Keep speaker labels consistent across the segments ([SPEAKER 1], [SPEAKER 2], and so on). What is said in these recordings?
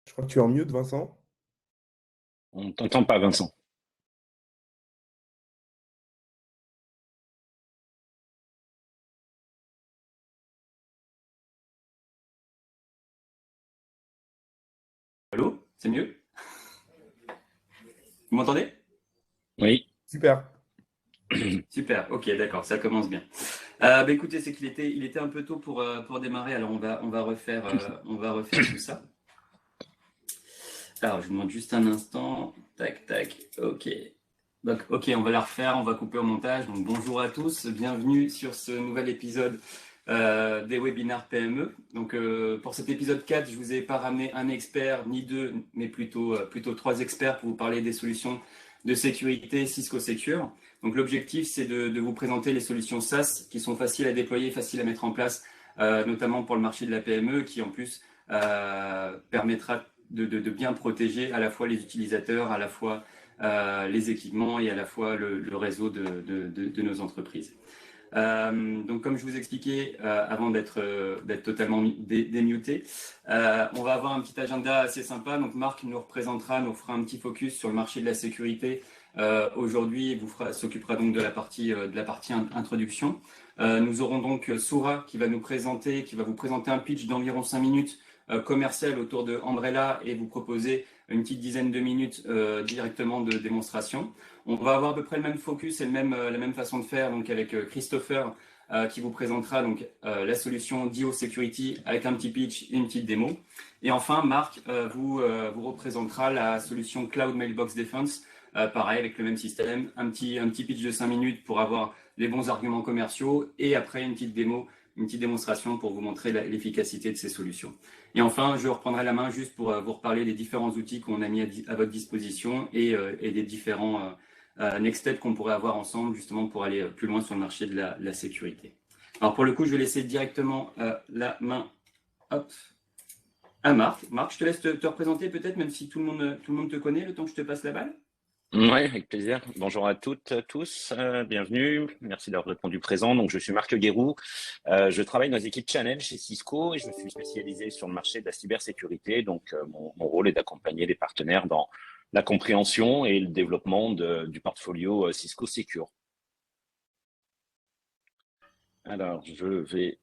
[SPEAKER 1] Je crois que tu es en mute, Vincent.
[SPEAKER 2] On ne t'entend pas, Vincent.
[SPEAKER 3] Allô? C'est mieux? Vous m'entendez?
[SPEAKER 2] Oui.
[SPEAKER 1] Super.
[SPEAKER 3] Super, ok, d'accord, ça commence bien. Écoutez, c'est qu'il était un peu tôt pour démarrer, alors on va refaire tout ça. Alors, je vous demande juste un instant. Tac, tac, ok. Donc, ok, on va la refaire, on va couper au montage. Donc, bonjour à tous, bienvenue sur ce nouvel épisode des webinaires PME. Donc, pour cet épisode 4, je vous ai pas ramené un expert, ni deux, mais plutôt trois experts pour vous parler des solutions de sécurité Cisco Secure. Donc, l'objectif, c'est de vous présenter les solutions SaaS qui sont faciles à déployer, faciles à mettre en place, notamment pour le marché de la PME, qui en plus permettra de bien protéger à la fois les utilisateurs, à la fois les équipements et à la fois le réseau de nos entreprises. Donc, comme je vous expliquais avant d'être totalement démuté, on va avoir un petit agenda assez sympa. Donc, Marc nous fera un petit focus sur le marché de la sécurité. Aujourd'hui, il s'occupera donc de la partie introduction. Nous aurons donc Soura qui va vous présenter un pitch d'environ 5 minutes commercial autour de Umbrella et vous proposer une petite dizaine de minutes directement de démonstration. On va avoir à peu près le même focus et la même façon de faire, donc avec Christopher qui vous présentera donc la solution Dio Security avec un petit pitch et une petite démo. Et enfin, Marc vous représentera la solution Cloud Mailbox Defense, pareil avec le même système, un petit pitch de 5 minutes pour avoir les bons arguments commerciaux et après une petite démonstration pour vous montrer l'efficacité de ces solutions. Et enfin, je reprendrai la main juste pour vous reparler des différents outils qu'on a mis à votre disposition et des différents next steps qu'on pourrait avoir ensemble justement pour aller plus loin sur le marché de la sécurité. Alors pour le coup, je vais laisser directement la main hop, à Marc. Marc, je te laisse te représenter peut-être, même si tout le monde te connaît, le temps que je te passe la balle.
[SPEAKER 2] Oui, avec plaisir. Bonjour à toutes, tous, bienvenue. Merci d'avoir répondu présent. Donc, je suis Marc Guéroux. Je travaille dans les équipes Challenge chez Cisco et je me suis spécialisé sur le marché de la cybersécurité. Donc, mon rôle est d'accompagner les partenaires dans la compréhension et le développement du portfolio Cisco Secure. Alors, je vais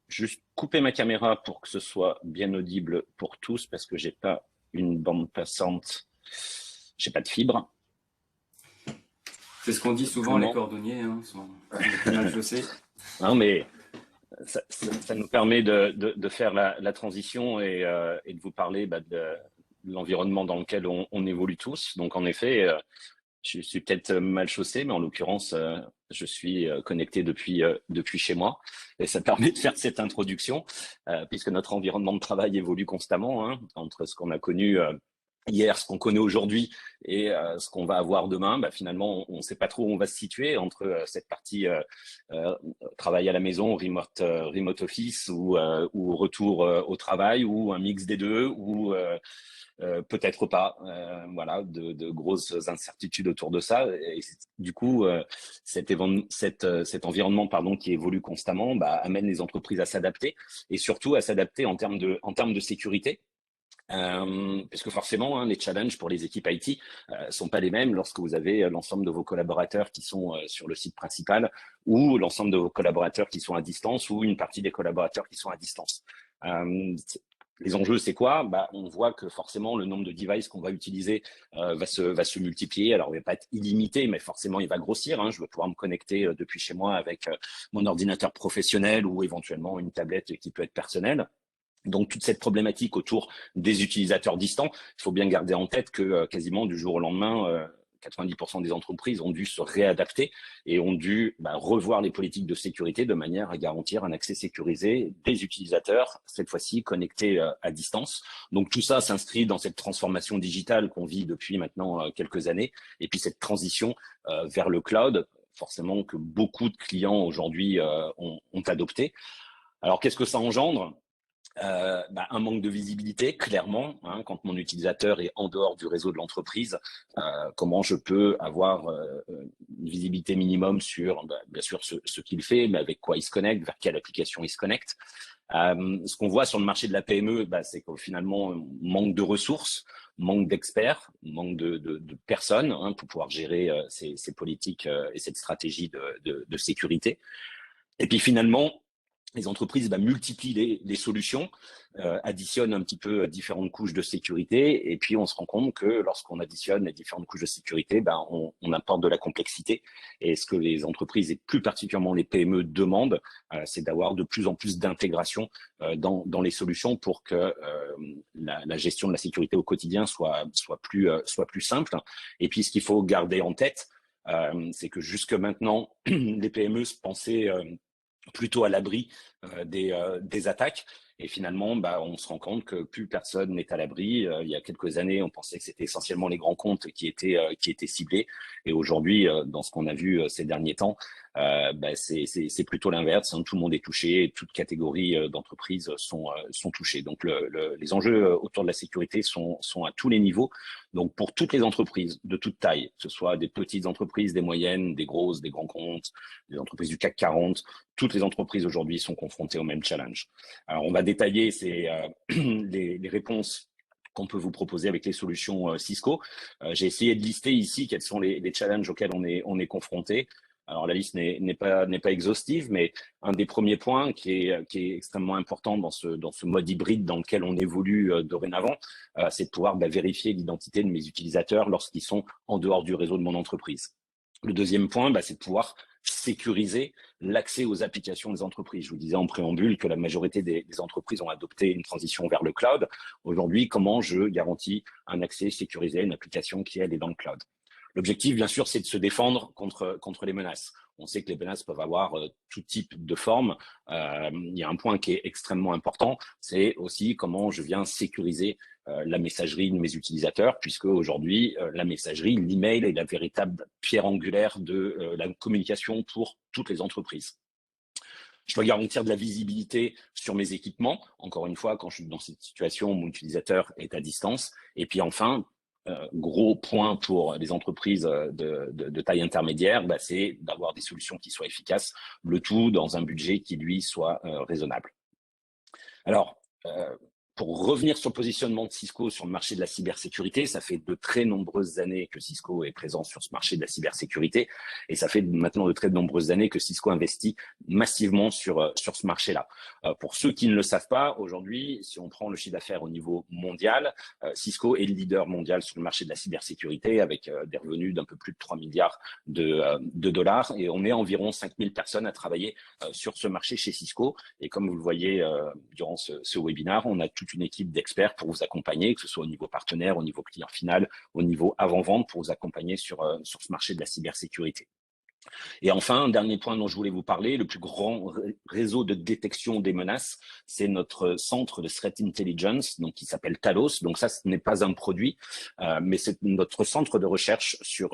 [SPEAKER 2] juste couper ma caméra pour que ce soit bien audible pour tous parce que j'ai pas une bande passante, j'ai pas de fibre.
[SPEAKER 3] C'est ce qu'on dit souvent, les cordonniers sont les plus mal chaussés.
[SPEAKER 2] Non, mais ça nous permet de faire la transition et de vous parler de l'environnement dans lequel on évolue tous. Donc, en effet, je suis peut-être mal chaussé, mais en l'occurrence, je suis connecté depuis chez moi. Et ça permet de faire cette introduction, puisque notre environnement de travail évolue constamment, hein, entre ce qu'on a connu hier, ce qu'on connaît aujourd'hui et ce qu'on va avoir demain. Finalement, on ne sait pas trop où on va se situer entre cette partie euh, travail à la maison, remote office ou retour au travail ou un mix des deux ou peut-être pas. Voilà, de grosses incertitudes autour de ça. Et du coup, cet environnement qui évolue constamment amène les entreprises à s'adapter et surtout à s'adapter en termes de sécurité. Puisque forcément, hein, les challenges pour les équipes IT sont pas les mêmes lorsque vous avez l'ensemble de vos collaborateurs qui sont sur le site principal ou l'ensemble de vos collaborateurs qui sont à distance ou une partie des collaborateurs qui sont à distance. Les enjeux, c'est quoi? On voit que forcément le nombre de devices qu'on va utiliser va se multiplier. Alors, il va pas être illimité, mais forcément, il va grossir. Hein. Je vais pouvoir me connecter depuis chez moi avec mon ordinateur professionnel ou éventuellement une tablette qui peut être personnelle. Donc, toute cette problématique autour des utilisateurs distants, il faut bien garder en tête que quasiment du jour au lendemain, 90% des entreprises ont dû se réadapter et ont dû revoir les politiques de sécurité de manière à garantir un accès sécurisé des utilisateurs, cette fois-ci connectés à distance. Donc, tout ça s'inscrit dans cette transformation digitale qu'on vit depuis maintenant quelques années et puis cette transition vers le cloud, forcément que beaucoup de clients aujourd'hui ont adopté. Alors, qu'est-ce que ça engendre? Un manque de visibilité, clairement, hein, quand mon utilisateur est en dehors du réseau de l'entreprise, comment je peux avoir une visibilité minimum sur, bien sûr, ce qu'il fait, mais avec quoi il se connecte, vers quelle application il se connecte. Ce qu'on voit sur le marché de la PME, c'est que finalement, on manque de ressources, manque d'experts, manque de personnes pour pouvoir gérer ces politiques et cette stratégie de sécurité. Et puis finalement, les entreprises multiplient les solutions, additionnent un petit peu différentes couches de sécurité, et puis on se rend compte que lorsqu'on additionne les différentes couches de sécurité, on apporte de la complexité. Et ce que les entreprises, et plus particulièrement les PME, demandent, c'est d'avoir de plus en plus d'intégration dans les solutions pour que la gestion de la sécurité au quotidien soit plus simple. Et puis ce qu'il faut garder en tête, c'est que jusque maintenant, les PME se pensaient plutôt à l'abri des attaques. Et finalement, on se rend compte que plus personne n'est à l'abri. Il y a quelques années, on pensait que c'était essentiellement les grands comptes qui étaient ciblés. Et aujourd'hui, dans ce qu'on a vu ces derniers temps, c'est plutôt l'inverse. Tout le monde est touché, et toutes catégories d'entreprises sont touchées. Donc, les enjeux autour de la sécurité sont à tous les niveaux. Donc, pour toutes les entreprises de toute taille, que ce soit des petites entreprises, des moyennes, des grosses, des grands comptes, des entreprises du CAC 40, toutes les entreprises aujourd'hui sont confrontées au même challenge. Alors, on va détailler les réponses qu'on peut vous proposer avec les solutions Cisco. J'ai essayé de lister ici quels sont les challenges auxquels on est confronté. Alors, la liste n'est pas exhaustive, mais un des premiers points qui est extrêmement important dans ce mode hybride dans lequel on évolue dorénavant, c'est de pouvoir vérifier l'identité de mes utilisateurs lorsqu'ils sont en dehors du réseau de mon entreprise. Le deuxième point, c'est de pouvoir sécuriser l'accès aux applications des entreprises. Je vous disais en préambule que la majorité des entreprises ont adopté une transition vers le cloud. Aujourd'hui, comment je garantis un accès sécurisé à une application qui, elle, est dans le cloud? L'objectif, bien sûr, c'est de se défendre contre les menaces. On sait que les menaces peuvent avoir tout type de forme. Il y a un point qui est extrêmement important, c'est aussi comment je viens sécuriser la messagerie de mes utilisateurs, puisque aujourd'hui, la messagerie, l'email est la véritable pierre angulaire de la communication pour toutes les entreprises. Je dois garantir de la visibilité sur mes équipements, encore une fois, quand je suis dans cette situation où mon utilisateur est à distance. Et puis enfin, gros point pour les entreprises de taille intermédiaire, c'est d'avoir des solutions qui soient efficaces, le tout dans un budget qui, lui, soit raisonnable. Alors, pour revenir sur le positionnement de Cisco sur le marché de la cybersécurité, ça fait de très nombreuses années que Cisco est présent sur ce marché de la cybersécurité, et ça fait maintenant de très nombreuses années que Cisco investit massivement sur ce marché-là. Pour ceux qui ne le savent pas, aujourd'hui, si on prend le chiffre d'affaires au niveau mondial, Cisco est le leader mondial sur le marché de la cybersécurité avec des revenus d'un peu plus de 3 milliards de dollars, et on est environ 5000 personnes à travailler sur ce marché chez Cisco. Et comme vous le voyez durant ce webinaire, on a toute une équipe d'experts pour vous accompagner, que ce soit au niveau partenaire, au niveau client final, au niveau avant-vente, pour vous accompagner sur ce marché de la cybersécurité. Et enfin, un dernier point dont je voulais vous parler, le plus grand réseau de détection des menaces, c'est notre centre de Threat Intelligence, donc qui s'appelle Talos. Donc ça, ce n'est pas un produit, mais c'est notre centre de recherche sur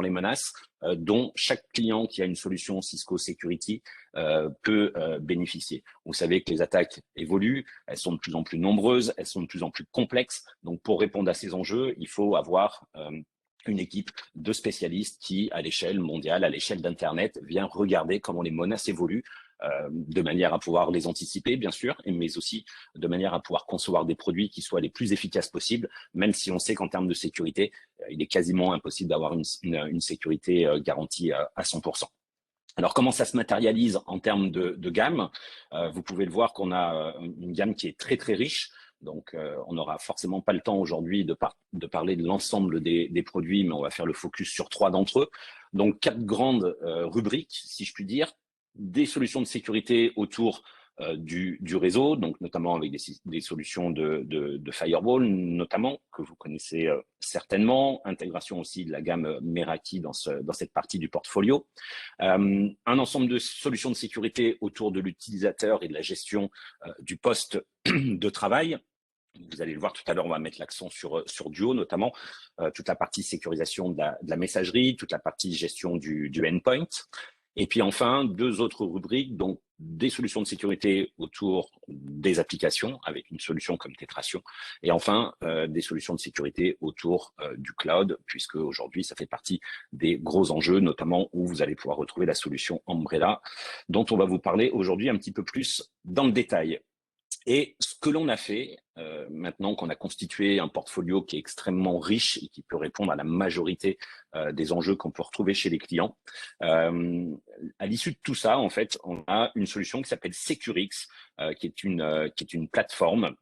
[SPEAKER 2] les menaces, dont chaque client qui a une solution Cisco Security peut bénéficier. Vous savez que les attaques évoluent, elles sont de plus en plus nombreuses, elles sont de plus en plus complexes. Donc pour répondre à ces enjeux, il faut avoir une équipe de spécialistes qui, à l'échelle mondiale, à l'échelle d'Internet, vient regarder comment les menaces évoluent, de manière à pouvoir les anticiper, bien sûr, mais aussi de manière à pouvoir concevoir des produits qui soient les plus efficaces possibles, même si on sait qu'en termes de sécurité, il est quasiment impossible d'avoir une sécurité garantie à 100%. Alors, comment ça se matérialise en termes de gamme? Vous pouvez le voir qu'on a une gamme qui est très, très riche. Donc, on n'aura forcément pas le temps aujourd'hui de parler de l'ensemble des produits, mais on va faire le focus sur 3 d'entre eux. Donc, 4 grandes rubriques, si je puis dire. Des solutions de sécurité autour du réseau, donc notamment avec des solutions de firewall, notamment, que vous connaissez certainement. Intégration aussi de la gamme Meraki dans cette partie du portfolio. Un ensemble de solutions de sécurité autour de l'utilisateur et de la gestion du poste de travail. Vous allez le voir tout à l'heure, on va mettre l'accent sur Duo, notamment toute la partie sécurisation de la messagerie, toute la partie gestion du endpoint. Et puis enfin, 2 autres rubriques, donc des solutions de sécurité autour des applications, avec une solution comme Tétration, et enfin des solutions de sécurité autour du cloud, puisque aujourd'hui, ça fait partie des gros enjeux, notamment où vous allez pouvoir retrouver la solution Umbrella, dont on va vous parler aujourd'hui un petit peu plus dans le détail. Et ce que l'on a fait, maintenant qu'on a constitué un portfolio qui est extrêmement riche et qui peut répondre à la majorité des enjeux qu'on peut retrouver chez les clients, à l'issue de tout ça, en fait, on a une solution qui s'appelle Securix, qui est une plateforme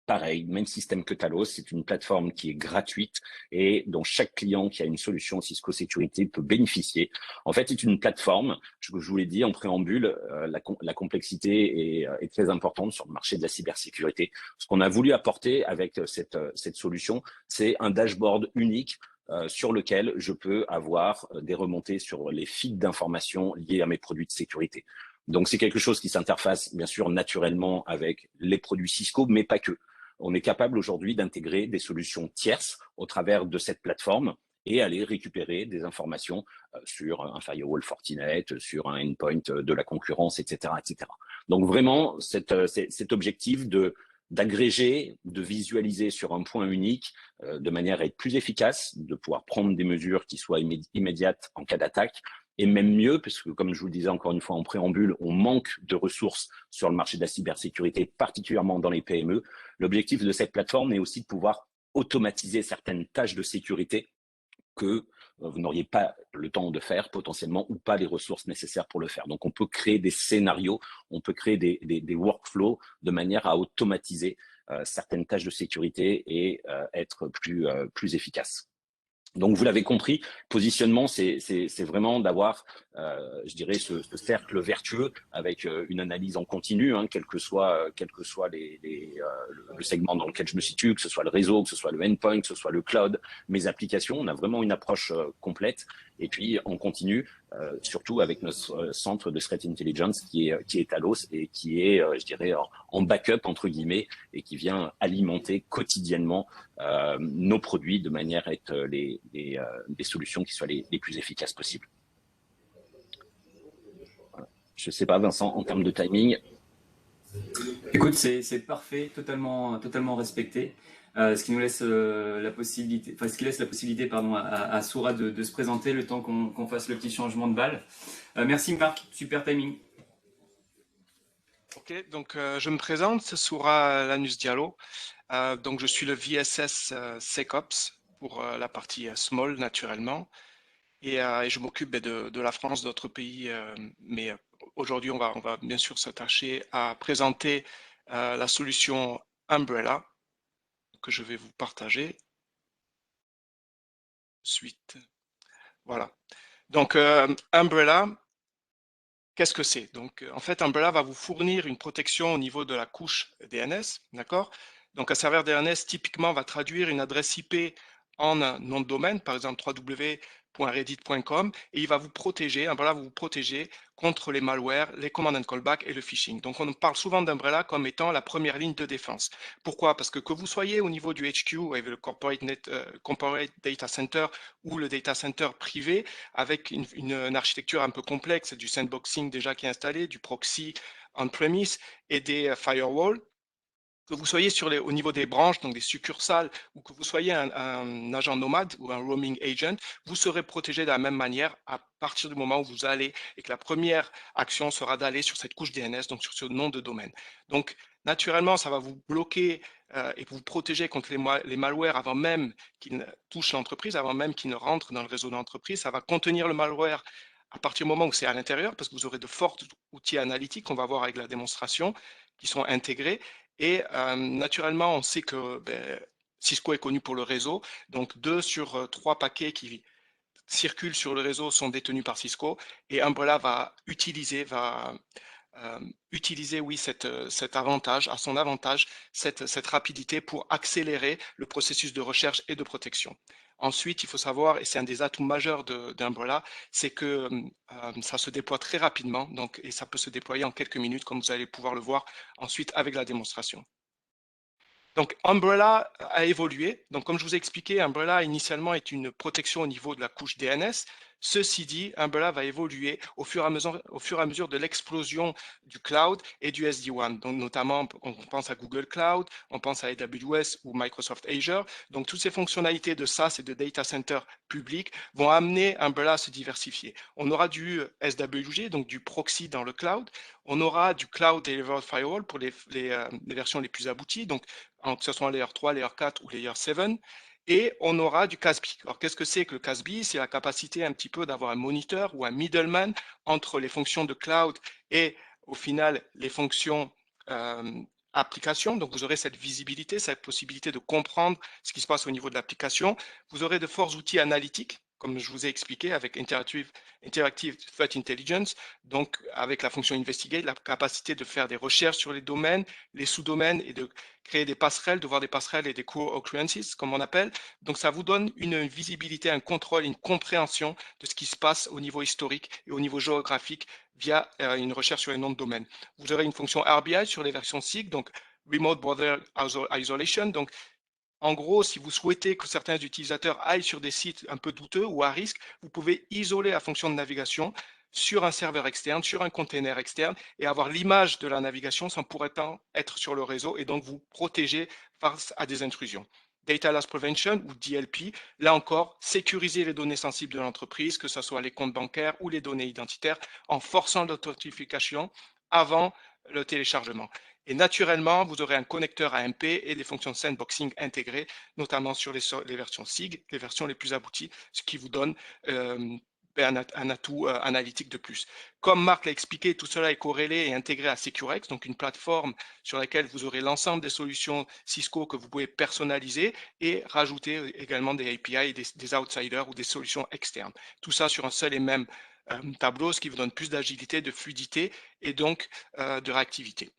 [SPEAKER 2] pareil, même système que Talos, c'est une plateforme qui est gratuite et dont chaque client qui a une solution Cisco Sécurité peut bénéficier. En fait, c'est une plateforme, je vous l'ai dit en préambule, la complexité est très importante sur le marché de la cybersécurité. Ce qu'on a voulu apporter avec cette solution, c'est un dashboard unique sur lequel je peux avoir des remontées sur les feeds d'informations liés à mes produits de sécurité. Donc, c'est quelque chose qui s'interface, bien sûr, naturellement avec les produits Cisco, mais pas que. On est capable aujourd'hui d'intégrer des solutions tierces au travers de cette plateforme et aller récupérer des informations sur un firewall Fortinet, sur un endpoint de la concurrence, etc., etc. Donc, vraiment, cet objectif d'agréger, de visualiser sur un point unique de manière à être plus efficace, de pouvoir prendre des mesures qui soient immédiates en cas d'attaque, et même mieux, parce que comme je vous le disais encore une fois en préambule, on manque de ressources sur le marché de la cybersécurité, particulièrement dans les PME. L'objectif de cette plateforme est aussi de pouvoir automatiser certaines tâches de sécurité que vous n'auriez pas le temps de faire potentiellement ou pas les ressources nécessaires pour le faire. Donc, on peut créer des scénarios, on peut créer des workflows de manière à automatiser certaines tâches de sécurité et être plus efficace. Donc, vous l'avez compris, positionnement, c'est vraiment d'avoir, je dirais, ce cercle vertueux avec une analyse en continu, hein, quel que soit le segment dans lequel je me situe, que ce soit le réseau, que ce soit le endpoint, que ce soit le cloud, mes applications. On a vraiment une approche complète. Et puis, on continue, surtout avec notre centre de threat intelligence qui est Talos et qui est, je dirais, en backup, entre guillemets, et qui vient alimenter quotidiennement nos produits de manière à être des solutions qui soient les plus efficaces possibles. Voilà. Je ne sais pas, Vincent, en termes de timing.
[SPEAKER 3] Écoute, c'est parfait, totalement respecté. Ce qui nous laisse la possibilité, enfin ce qui laisse la possibilité, pardon, à Soura de se présenter le temps qu'on fasse le petit changement de balle. Merci Marc, super timing.
[SPEAKER 1] Ok, donc je me présente, Soura Lanus Diallo. Donc je suis le VSS SecOps pour la partie small naturellement. Et je m'occupe de la France, d'autres pays, mais aujourd'hui on va bien sûr s'attacher à présenter la solution Umbrella que je vais vous partager. Suite. Voilà. Donc Umbrella, qu'est-ce que c'est? Donc en fait Umbrella va vous fournir une protection au niveau de la couche DNS, d'accord? Donc un serveur DNS typiquement va traduire une adresse IP en un nom de domaine, par exemple www.reddit.com, et il va vous protéger, Umbrella va vous protéger contre les malwares, les command and callback et le phishing. Donc on parle souvent d'Umbrella comme étant la première ligne de défense. Pourquoi? Parce que vous soyez au niveau du HQ, avec le corporate data center ou le data center privé, avec une architecture un peu complexe, du sandboxing déjà qui est installé, du proxy on-premise et des firewalls, que vous soyez au niveau des branches, donc des succursales, ou que vous soyez un agent nomade ou un roaming agent, vous serez protégé de la même manière à partir du moment où vous allez et que la première action sera d'aller sur cette couche DNS, donc sur ce nom de domaine. Donc, naturellement, ça va vous bloquer et vous protéger contre les malwares avant même qu'ils ne touchent l'entreprise, avant même qu'ils ne rentrent dans le réseau d'entreprise. Ça va contenir le malware à partir du moment où c'est à l'intérieur, parce que vous aurez de forts outils analytiques qu'on va voir avec la démonstration qui sont intégrés. Et naturellement, on sait que Cisco est connu pour le réseau. Donc, 2 sur 3 paquets qui circulent sur le réseau sont détenus par Cisco. Et Umbrella va utiliser, oui, cet avantage, à son avantage, cette rapidité pour accélérer le processus de recherche et de protection. Ensuite, il faut savoir, et c'est un des atouts majeurs d'Umbrella, c'est que ça se déploie très rapidement, donc, et ça peut se déployer en quelques minutes, comme vous allez pouvoir le voir ensuite avec la démonstration. Donc, Umbrella a évolué. Donc, comme je vous ai expliqué, Umbrella initialement est une protection au niveau de la couche DNS. Ceci dit, Umbrella va évoluer au fur et à mesure de l'explosion du cloud et du SD-WAN. Donc, notamment, on pense à Google Cloud, on pense à AWS ou Microsoft Azure. Donc, toutes ces fonctionnalités de SaaS et de data center public vont amener Umbrella à se diversifier. On aura du SWG, donc du proxy dans le cloud. On aura du Cloud Delivered Firewall pour les versions les plus abouties, donc que ce soit en Layer 3, Layer 4 ou Layer 7. Et on aura du CASB. Alors, qu'est-ce que c'est que le CASB? C'est la capacité un petit peu d'avoir un moniteur ou un middleman entre les fonctions de cloud et au final les fonctions applications. Donc, vous aurez cette visibilité, cette possibilité de comprendre ce qui se passe au niveau de l'application. Vous aurez de forts outils analytiques, comme je vous ai expliqué, avec Interactive Threat Intelligence, donc avec la fonction Investigate, la capacité de faire des recherches sur les domaines, les sous-domaines et de créer des passerelles, de voir des passerelles et des co-occurrences, comme on appelle. Donc, ça vous donne une visibilité, un contrôle, une compréhension de ce qui se passe au niveau historique et au niveau géographique via une recherche sur les noms de domaines. Vous aurez une fonction RBI sur les versions SIG, donc Remote Border Isolation. Donc, en gros, si vous souhaitez que certains utilisateurs aillent sur des sites un peu douteux ou à risque, vous pouvez isoler la fonction de navigation sur un serveur externe, sur un container externe et avoir l'image de la navigation sans pour autant être sur le réseau et donc vous protéger face à des intrusions. Data Loss Prevention ou DLP, là encore, sécuriser les données sensibles de l'entreprise, que ce soit les comptes bancaires ou les données identitaires, en forçant l'authentification avant le téléchargement. Et naturellement, vous aurez un connecteur AMP et des fonctions de sandboxing intégrées, notamment sur les versions SIG, les versions les plus abouties, ce qui vous donne un atout analytique de plus. Comme Marc l'a expliqué, tout cela est corrélé et intégré à Securex, donc une plateforme sur laquelle vous aurez l'ensemble des solutions Cisco que vous pouvez personnaliser et rajouter également des API, des outsiders ou des solutions externes. Tout ça sur un seul et même tableau, ce qui vous donne plus d'agilité, de fluidité et donc de réactivité.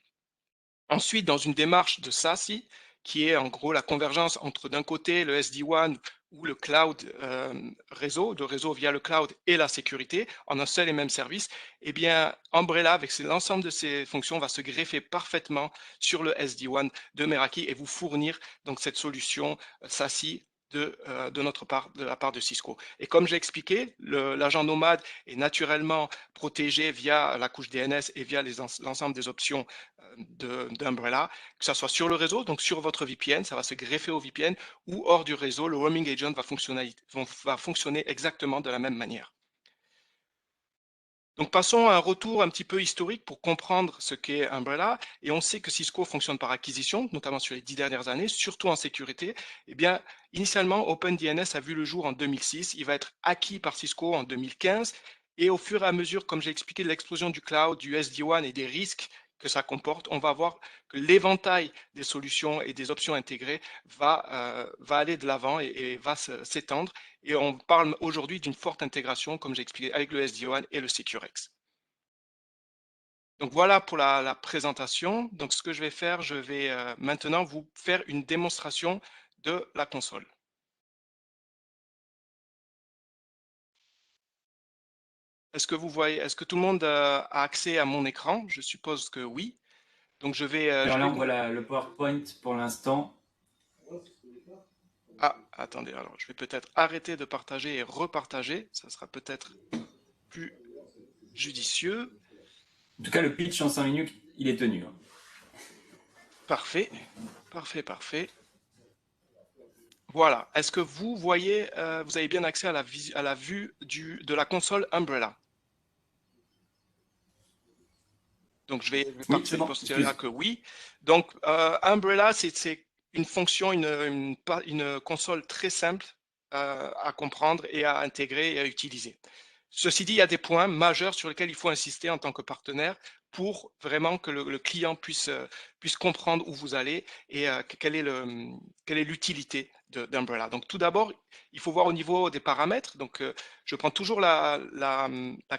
[SPEAKER 1] Ensuite, dans une démarche de SASI, qui est en gros la convergence entre d'un côté le SD-WAN ou le cloud réseau, le réseau via le cloud et la sécurité en un seul et même service, eh bien Umbrella avec l'ensemble de ces fonctions va se greffer parfaitement sur le SD-WAN de Meraki et vous fournir donc cette solution SASI de la part de Cisco. Et comme j'ai expliqué, l'agent nomade est naturellement protégé via la couche DNS et via l'ensemble des options d'Umbrella, que ce soit sur le réseau, donc sur votre VPN, ça va se greffer au VPN, ou hors du réseau, le roaming agent va fonctionner exactement de la même manière. Donc passons à un retour un petit peu historique pour comprendre ce qu'est Umbrella. Et on sait que Cisco fonctionne par acquisition, notamment sur les 10 dernières années, surtout en sécurité. Eh bien, initialement, OpenDNS a vu le jour en 2006. Il va être acquis par Cisco en 2015. Et au fur et à mesure, comme j'ai expliqué, de l'explosion du cloud, du SD-WAN et des risques que ça comporte, on va voir que l'éventail des solutions et des options intégrées va aller de l'avant et va s'étendre. Et on parle aujourd'hui d'une forte intégration, comme j'ai expliqué, avec le SD-WAN et le Securex. Donc voilà pour la présentation. Donc ce que je vais faire, je vais maintenant vous faire une démonstration de la console. Est-ce que vous voyez, est-ce que tout le monde a accès à mon écran? Je suppose que oui. Donc je vais.
[SPEAKER 3] Alors là, on voit le PowerPoint pour l'instant.
[SPEAKER 1] Ah, attendez, alors je vais peut-être arrêter de partager et repartager. Ça sera peut-être plus judicieux.
[SPEAKER 3] En tout cas, le pitch en 5 minutes, il est tenu.
[SPEAKER 1] Parfait, parfait, parfait. Voilà. Est-ce que vous voyez, vous avez bien accès à la vue de la console Umbrella? Donc, je vais partir du postulat que oui. Donc, Umbrella, c'est une fonction, une console très simple à comprendre et à intégrer et à utiliser. Ceci dit, il y a des points majeurs sur lesquels il faut insister en tant que partenaire pour vraiment que le client puisse comprendre où vous allez et quelle est l'utilité d'Umbrella. Donc, tout d'abord, il faut voir au niveau des paramètres. Donc, je prends toujours la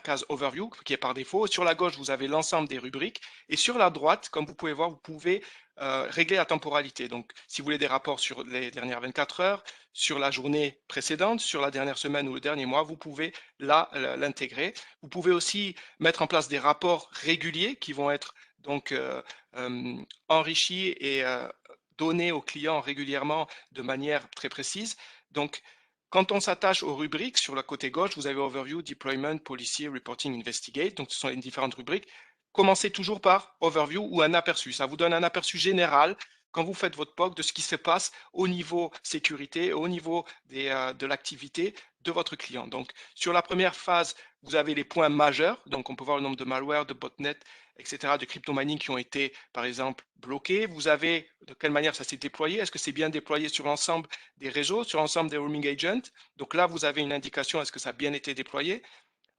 [SPEAKER 1] case Overview qui est par défaut. Sur la gauche, vous avez l'ensemble des rubriques. Et sur la droite, comme vous pouvez voir, vous pouvez régler la temporalité. Donc, si vous voulez des rapports sur les dernières 24 heures, sur la journée précédente, sur la dernière semaine ou le dernier mois, vous pouvez là l'intégrer. Vous pouvez aussi mettre en place des rapports réguliers qui vont être donc enrichis et donnés aux clients régulièrement de manière très précise. Donc, Quand on s'attache aux rubriques, sur le côté gauche, vous avez Overview, Deployment, Policy, Reporting, Investigate. Donc, ce sont les différentes rubriques. Commencez toujours par Overview ou un aperçu. Ça vous donne un aperçu général quand vous faites votre POC de ce qui se passe au niveau sécurité, au niveau de l'activité de votre client. Donc, sur la première phase, vous avez les points majeurs. Donc, on peut voir le nombre de malware, de botnets, etc., de crypto mining qui ont été, par exemple, bloqués. Vous avez de quelle manière ça s'est déployé. Est-ce que c'est bien déployé sur l'ensemble des réseaux, sur l'ensemble des roaming agents? Donc là, vous avez une indication, est-ce que ça a bien été déployé?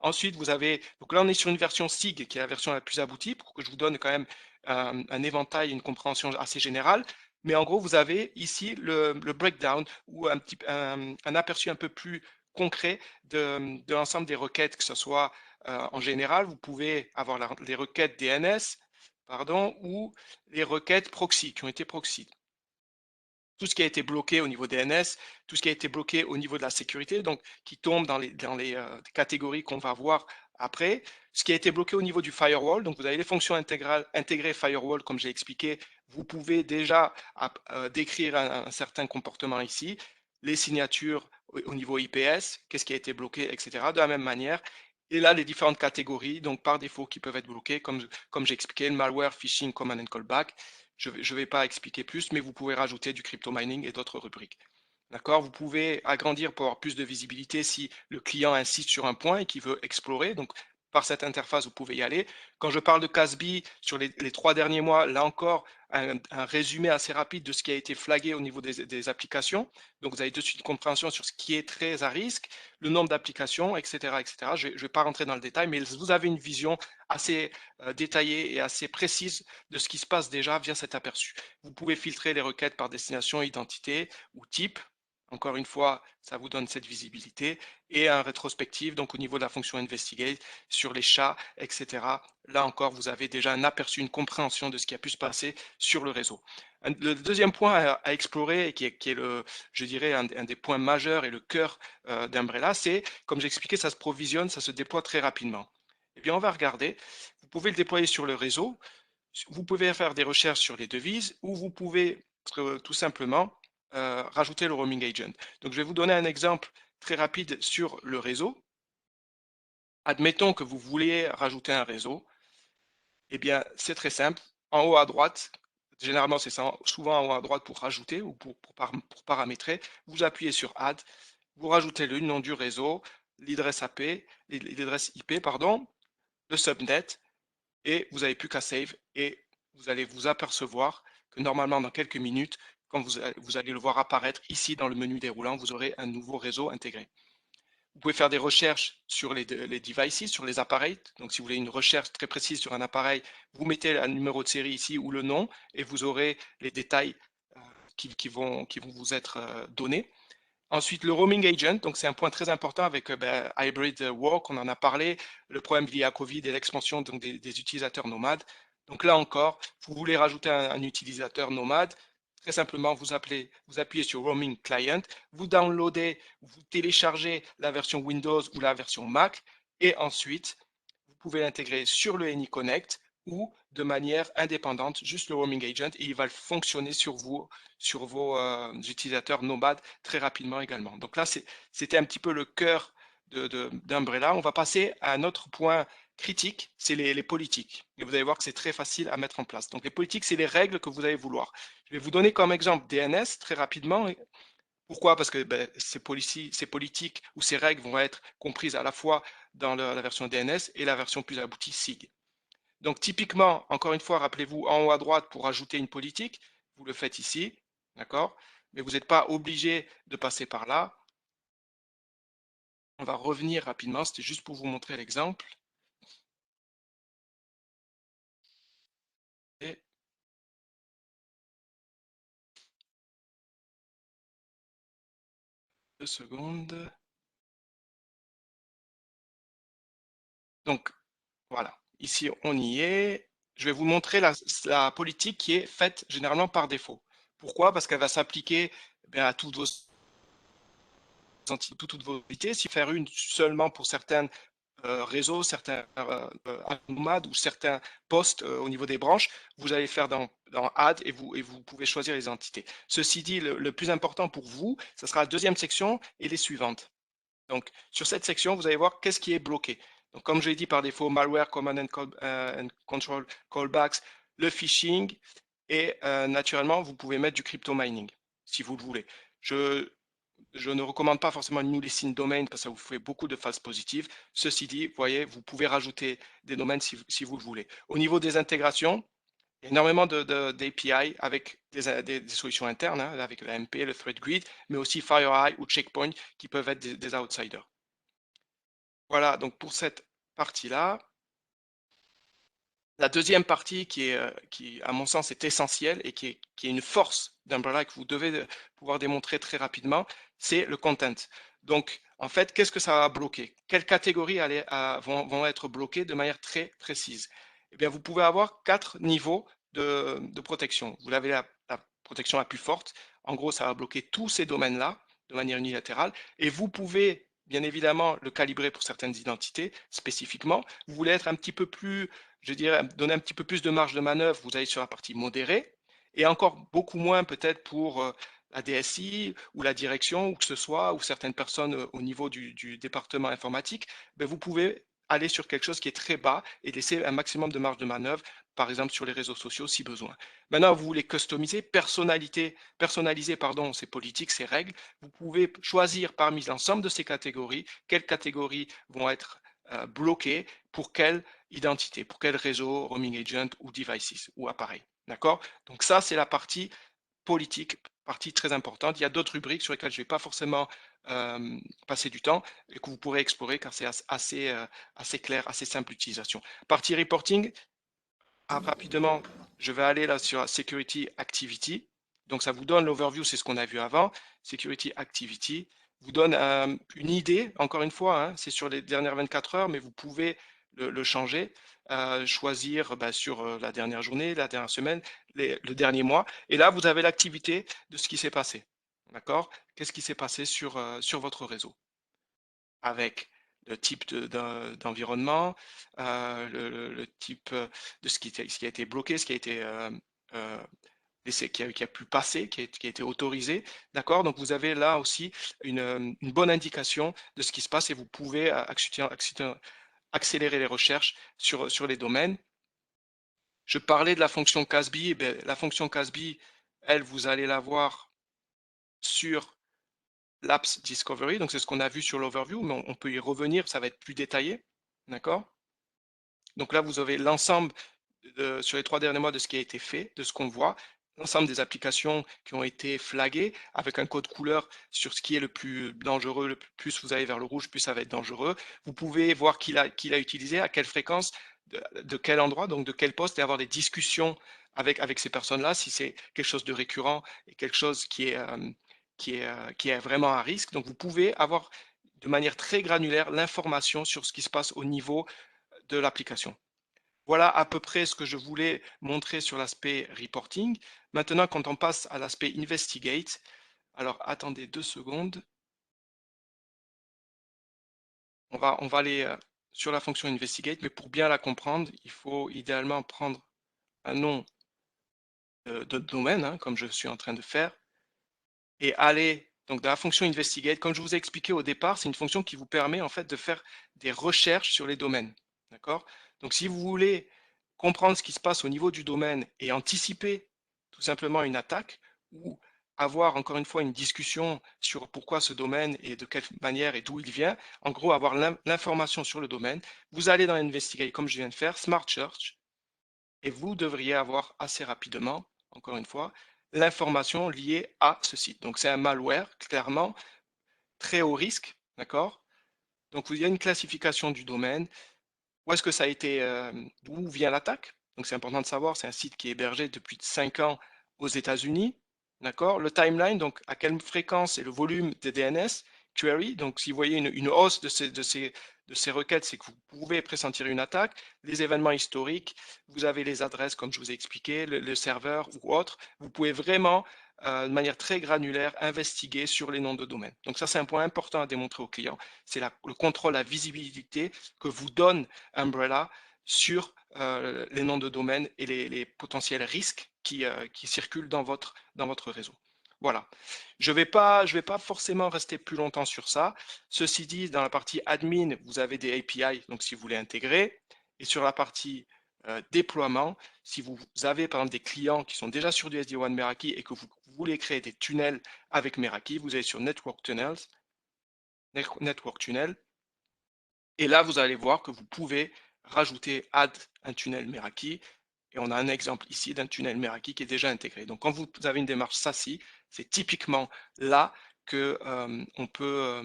[SPEAKER 1] Ensuite, vous avez, donc là, on est sur une version SIG qui est la version la plus aboutie pour que je vous donne quand même un éventail, une compréhension assez générale. Mais en gros, vous avez ici le breakdown ou un aperçu un peu plus concret de l'ensemble des requêtes, que ce soit en général, vous pouvez avoir les requêtes DNS, pardon, ou les requêtes proxy qui ont été proxy. Tout ce qui a été bloqué au niveau DNS, tout ce qui a été bloqué au niveau de la sécurité, donc qui tombe dans les catégories qu'on va voir après. Ce qui a été bloqué au niveau du firewall, donc vous avez les fonctions intégrées firewall, comme j'ai expliqué. Vous pouvez déjà décrire un certain comportement ici, les signatures au niveau IPS, qu'est-ce qui a été bloqué, etc. De la même manière. Et là, les différentes catégories, donc par défaut, qui peuvent être bloquées, comme j'ai expliqué, le malware, phishing, command and callback. Je ne vais pas expliquer plus, mais vous pouvez rajouter du crypto mining et d'autres rubriques. D'accord? Vous pouvez agrandir pour avoir plus de visibilité si le client insiste sur un point et qu'il veut explorer. Donc, par cette interface, vous pouvez y aller. Quand je parle de CASB sur les 3 derniers mois, là encore, un résumé assez rapide de ce qui a été flagué au niveau des applications. Donc, vous avez de suite une compréhension sur ce qui est très à risque, le nombre d'applications, etc., etc. Je ne vais pas rentrer dans le détail, mais vous avez une vision assez détaillée et assez précise de ce qui se passe déjà via cet aperçu. Vous pouvez filtrer les requêtes par destination, identité ou type. Encore une fois, ça vous donne cette visibilité et un rétrospectif, donc au niveau de la fonction investigate, sur les chats, etc. Là encore, vous avez déjà un aperçu, une compréhension de ce qui a pu se passer sur le réseau. Le deuxième point à explorer, et qui est je dirais, un des points majeurs et le cœur d'Umbrella, c'est, comme j'expliquais, ça se provisionne, ça se déploie très rapidement. Eh bien, on va regarder. Vous pouvez le déployer sur le réseau. Vous pouvez faire des recherches sur les devises ou vous pouvez tout simplement rajouter le roaming agent. Donc, je vais vous donner un exemple très rapide sur le réseau. Admettons que vous vouliez rajouter un réseau. Eh bien, c'est très simple. En haut à droite, généralement, c'est souvent en haut à droite pour rajouter ou pour paramétrer. Vous appuyez sur Add, vous rajoutez le nom du réseau, l'adresse IP, pardon, le subnet, et vous n'avez plus qu'à save et vous allez vous apercevoir que normalement dans quelques minutes, quand vous allez le voir apparaître ici dans le menu déroulant, vous aurez un nouveau réseau intégré. Vous pouvez faire des recherches sur les devices, sur les appareils. Donc si vous voulez une recherche très précise sur un appareil, vous mettez un numéro de série ici ou le nom et vous aurez les détails qui vont vous être donnés. Ensuite, le roaming agent, donc c'est un point très important avec Hybrid Work, on en a parlé, le problème lié à Covid et l'expansion des utilisateurs nomades. Donc là encore, vous voulez rajouter un utilisateur nomade, très simplement, vous appuyez sur Roaming Client, vous downloadez, vous téléchargez la version Windows ou la version Mac, et ensuite, vous pouvez l'intégrer sur le AnyConnect ou de manière indépendante, juste le roaming agent, et il va fonctionner sur vos utilisateurs nomades très rapidement également. Donc là, c'était un petit peu le cœur d'Umbrella. On va passer à un autre point critique, c'est les politiques. Et vous allez voir que c'est très facile à mettre en place. Donc les politiques, c'est les règles que vous allez vouloir. Je vais vous donner comme exemple DNS très rapidement. Pourquoi? Parce que ces politiques ou ces règles vont être comprises à la fois dans la version DNS et la version plus aboutie SIG. Donc typiquement, encore une fois, rappelez-vous, en haut à droite, pour ajouter une politique, vous le faites ici, d'accord? Mais vous n'êtes pas obligé de passer par là. On va revenir rapidement, c'était juste pour vous montrer l'exemple. Et 2 secondes. Donc, voilà. Ici, on y est. Je vais vous montrer la politique qui est faite généralement par défaut. Pourquoi? Parce qu'elle va s'appliquer à toutes vos entités. Si faire une seulement pour certaines réseaux, certains nomades ou certains postes au niveau des branches, vous allez faire dans Add et vous pouvez choisir les entités. Ceci dit, le plus important pour vous, ce sera la deuxième section et les suivantes. Donc, sur cette section, vous allez voir qu'est-ce qui est bloqué. Donc, comme je l'ai dit par défaut, malware, command and control callbacks, le phishing et naturellement, vous pouvez mettre du crypto mining si vous le voulez. Je ne recommande pas forcément une new listing domain parce que ça vous fait beaucoup de falses positives. Ceci dit, vous voyez, vous pouvez rajouter des domaines si vous le voulez. Au niveau des intégrations, il y a énormément d'API avec des solutions internes, hein, avec la MP, le Thread Grid, mais aussi FireEye ou Checkpoint qui peuvent être des outsiders. Voilà, donc pour cette partie-là. La deuxième partie qui, à mon sens, est essentielle et qui est une force d'Umbrella que vous devez pouvoir démontrer très rapidement, c'est le content. Donc, en fait, qu'est-ce que ça va bloquer? Quelles catégories vont être bloquées de manière très précise? Eh bien, vous pouvez avoir 4 niveaux de protection. Vous avez la protection la plus forte. En gros, ça va bloquer tous ces domaines-là de manière unilatérale. Et vous pouvez, bien évidemment, le calibrer pour certaines identités spécifiquement. Vous voulez être un petit peu plus, je dirais, donner un petit peu plus de marge de manœuvre, vous allez sur la partie modérée, et encore beaucoup moins peut-être pour la DSI ou la direction, ou que ce soit, ou certaines personnes au niveau du département informatique, ben vous pouvez aller sur quelque chose qui est très bas et laisser un maximum de marge de manœuvre, par exemple sur les réseaux sociaux si besoin. Maintenant, vous voulez customiser, personnaliser ces politiques, ces règles. Vous pouvez choisir parmi l'ensemble de ces catégories, quelles catégories vont être bloquées pour quelle identité, pour quel réseau, roaming agent ou devices ou appareil. D'accord? Donc ça, c'est la partie politique, partie très importante. Il y a d'autres rubriques sur lesquelles je ne vais pas forcément passer du temps et que vous pourrez explorer car c'est assez clair, assez simple d'utilisation. Partie reporting, rapidement, je vais aller là sur Security Activity. Donc ça vous donne l'overview, c'est ce qu'on a vu avant. Security Activity vous donne une idée, encore une fois, hein, c'est sur les dernières 24 heures, mais vous pouvez le changer, choisir sur la dernière journée, la dernière semaine, le dernier mois. Et là, vous avez l'activité de ce qui s'est passé. D'accord? Qu'est-ce qui s'est passé sur votre réseau? Avec le type d'environnement, le type de ce qui a été bloqué, ce qui a été qui a pu passer, qui a été autorisé. D'accord? Donc vous avez là aussi une bonne indication de ce qui se passe et vous pouvez accélérer les recherches sur les domaines. Je parlais de la fonction CASB. Eh bien, la fonction CASB, elle, vous allez la voir sur l'Apps Discovery. Donc, c'est ce qu'on a vu sur l'overview, mais on peut y revenir, ça va être plus détaillé. D'accord? Donc là, vous avez l'ensemble sur les 3 derniers mois de ce qui a été fait, de ce qu'on voit, l'ensemble des applications qui ont été flaguées avec un code couleur sur ce qui est le plus dangereux. Le plus vous allez vers le rouge, plus ça va être dangereux. Vous pouvez voir qui l'a utilisé, à quelle fréquence, de quel endroit, donc de quel poste, et avoir des discussions avec ces personnes-là, si c'est quelque chose de récurrent et quelque chose qui est vraiment à risque. Donc vous pouvez avoir de manière très granulaire l'information sur ce qui se passe au niveau de l'application. Voilà à peu près ce que je voulais montrer sur l'aspect reporting. Maintenant, quand on passe à l'aspect investigate, alors attendez 2 secondes. On va aller sur la fonction investigate, mais pour bien la comprendre, il faut idéalement prendre un nom de domaine, hein, comme je suis en train de faire, et aller donc dans la fonction investigate. Comme je vous ai expliqué au départ, c'est une fonction qui vous permet en fait de faire des recherches sur les domaines. D'accord? Donc si vous voulez comprendre ce qui se passe au niveau du domaine et anticiper tout simplement une attaque ou avoir encore une fois une discussion sur pourquoi ce domaine et de quelle manière et d'où il vient, en gros avoir l'information sur le domaine, vous allez dans Investigate comme je viens de faire, Smart Search, et vous devriez avoir assez rapidement, encore une fois, l'information liée à ce site. Donc c'est un malware, clairement, très haut risque, d'accord? Donc il y a une classification du domaine, où est-ce que ça a été, d'où vient l'attaque? Donc c'est important de savoir, c'est un site qui est hébergé depuis 5 ans aux États-Unis, d'accord? Le timeline, donc à quelle fréquence et le volume des DNS query. Donc si vous voyez une hausse de ces requêtes, c'est que vous pouvez pressentir une attaque. Les événements historiques, vous avez les adresses comme je vous ai expliqué, le serveur ou autre. Vous pouvez vraiment de manière très granulaire, investiguer sur les noms de domaine. Donc ça, c'est un point important à démontrer aux clients. C'est le contrôle, la visibilité que vous donne Umbrella sur les noms de domaine et les potentiels risques qui circulent dans votre réseau. Voilà. Je vais pas forcément rester plus longtemps sur ça. Ceci dit, dans la partie admin, vous avez des API, donc si vous voulez intégrer. Et sur la partie déploiement, si vous avez par exemple des clients qui sont déjà sur du SD-WAN Meraki et que vous voulez créer des tunnels avec Meraki, vous allez sur Network Tunnel. Et là, vous allez voir que vous pouvez rajouter add un tunnel Meraki. Et on a un exemple ici d'un tunnel Meraki qui est déjà intégré. Donc, quand vous avez une démarche SASI, c'est typiquement là que on peut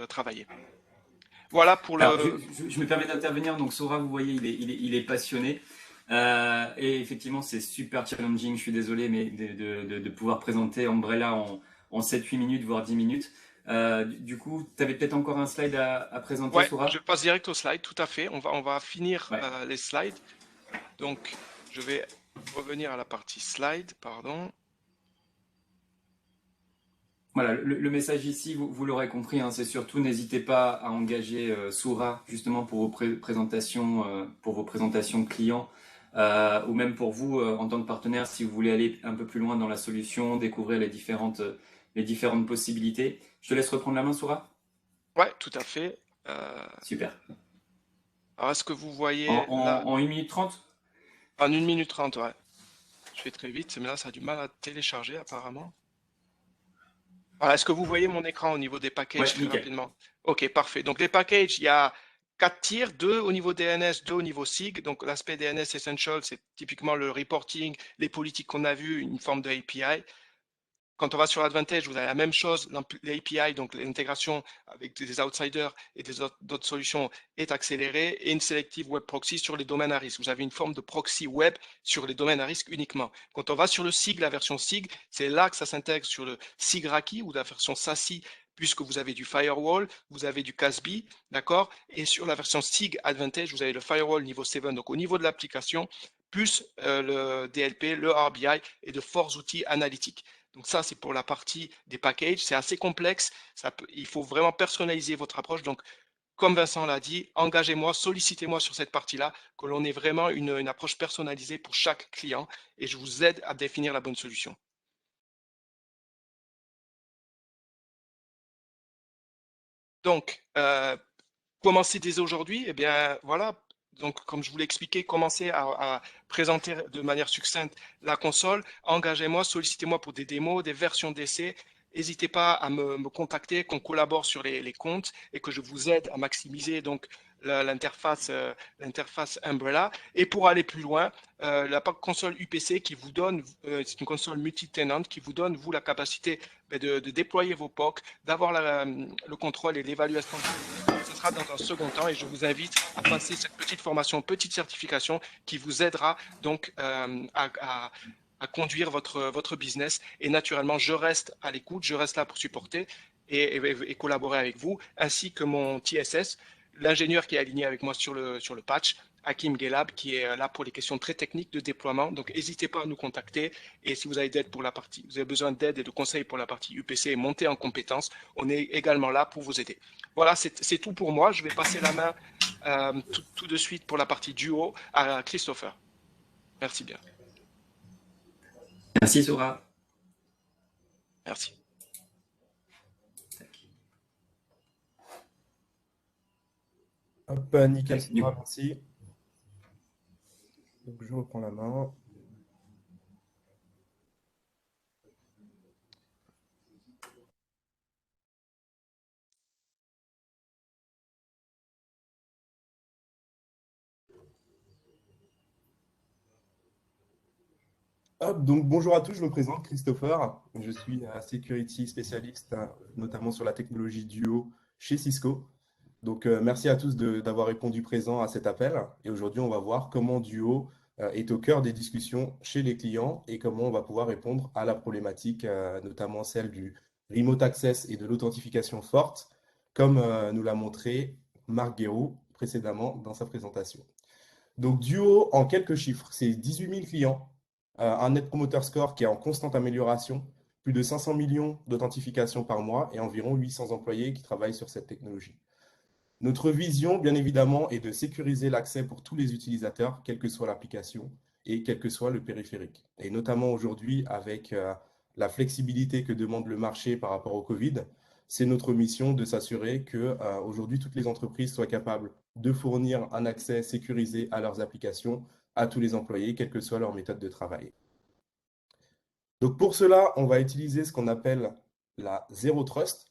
[SPEAKER 1] travailler. Voilà pour le.
[SPEAKER 3] Alors, je me permets d'intervenir. Donc, Sora, vous voyez, il est passionné. Et effectivement, c'est super challenging. Je suis désolé, mais de pouvoir présenter Umbrella en 7-8 minutes, voire 10 minutes. Du coup, tu avais peut-être encore un slide à présenter,
[SPEAKER 1] Ouais,
[SPEAKER 3] Sora?
[SPEAKER 1] je passe direct au slide, tout à fait. On va finir
[SPEAKER 3] Ouais.
[SPEAKER 1] les slides. Donc, je vais revenir à la partie slide, pardon.
[SPEAKER 3] Voilà, le message ici, vous l'aurez compris, hein, c'est surtout n'hésitez pas à engager Sora justement pour vos présentations clients ou même pour vous en tant que partenaire si vous voulez aller un peu plus loin dans la solution, découvrir les différentes possibilités. Je te laisse reprendre la main, Sora.
[SPEAKER 1] Ouais, tout à fait.
[SPEAKER 3] Super.
[SPEAKER 1] Alors, est-ce que vous voyez là
[SPEAKER 3] En 1 minute 30?
[SPEAKER 1] en 1 minute 30, ouais. Je fais très vite, mais là, ça a du mal à télécharger apparemment. Voilà, est-ce que vous voyez mon écran au niveau des packages
[SPEAKER 3] Ouais,
[SPEAKER 1] très
[SPEAKER 3] nickel.
[SPEAKER 1] rapidement? Ok, parfait. Donc les packages, il y a 4 tiers, 2 au niveau DNS, 2 au niveau SIG. Donc l'aspect DNS Essential, c'est typiquement le reporting, les politiques qu'on a vues, une forme de API. Quand on va sur Advantage, vous avez la même chose, les API, donc l'intégration avec des outsiders et d'autres solutions est accélérée, et une Selective Web Proxy sur les domaines à risque. Vous avez une forme de proxy web sur les domaines à risque uniquement. Quand on va sur le SIG, la version SIG, c'est là que ça s'intègre sur le SIG-Raki ou la version SASI, puisque vous avez du firewall, vous avez du CASB, d'accord? Et sur la version SIG Advantage, vous avez le firewall niveau 7, donc au niveau de l'application, plus le DLP, le RBI et de forts outils analytiques. Donc ça, c'est pour la partie des packages. C'est assez complexe. Il faut vraiment personnaliser votre approche. Donc, comme Vincent l'a dit, engagez-moi, sollicitez-moi sur cette partie-là, que l'on ait vraiment une approche personnalisée pour chaque client et je vous aide à définir la bonne solution. Donc, commencez dès aujourd'hui. Eh bien, voilà. Donc, comme je vous l'ai expliqué, commencez à présenter de manière succincte la console. Engagez-moi, sollicitez-moi pour des démos, des versions d'essai. N'hésitez pas à me contacter, qu'on collabore sur les comptes et que je vous aide à maximiser donc l'interface Umbrella. Et pour aller plus loin, la console UPC qui vous donne, c'est une console multi-tenant qui vous donne, vous, la capacité de déployer vos POC, d'avoir le contrôle et l'évaluation. Ce sera dans un second temps et je vous invite à passer cette petite formation, petite certification qui vous aidera donc à conduire votre business. Et naturellement, je reste à l'écoute, je reste là pour supporter et collaborer avec vous, ainsi que mon TSS, l'ingénieur qui est aligné avec moi sur le patch, Hakim Gelab, qui est là pour les questions très techniques de déploiement. Donc, n'hésitez pas à nous contacter. Et si vous avez vous avez besoin d'aide et de conseils pour la partie UPC et monter en compétences, on est également là pour vous aider. Voilà, c'est tout pour moi. Je vais passer la main tout de suite pour la partie duo à Christopher. Merci bien.
[SPEAKER 3] Merci, Sora.
[SPEAKER 1] Merci.
[SPEAKER 4] Hop, nickel, Sora, merci. Donc, je reprends la main. Hop, donc bonjour à tous, je me présente Christopher. Je suis security spécialiste, notamment sur la technologie Duo chez Cisco. Donc merci à tous d'avoir répondu présent à cet appel. Et aujourd'hui, on va voir comment Duo est au cœur des discussions chez les clients et comment on va pouvoir répondre à la problématique, notamment celle du remote access et de l'authentification forte, comme nous l'a montré Marc Guéroux précédemment dans sa présentation. Donc Duo, en quelques chiffres, c'est 18 000 clients un Net Promoter Score qui est en constante amélioration, plus de 500 millions d'authentifications par mois et environ 800 employés qui travaillent sur cette technologie. Notre vision, bien évidemment, est de sécuriser l'accès pour tous les utilisateurs, quelle que soit l'application et quel que soit le périphérique. Et notamment aujourd'hui, avec la flexibilité que demande le marché par rapport au Covid, c'est notre mission de s'assurer que aujourd'hui toutes les entreprises soient capables de fournir un accès sécurisé à leurs applications à tous les employés, quelle que soit leur méthode de travail. Donc pour cela, on va utiliser ce qu'on appelle la Zero Trust.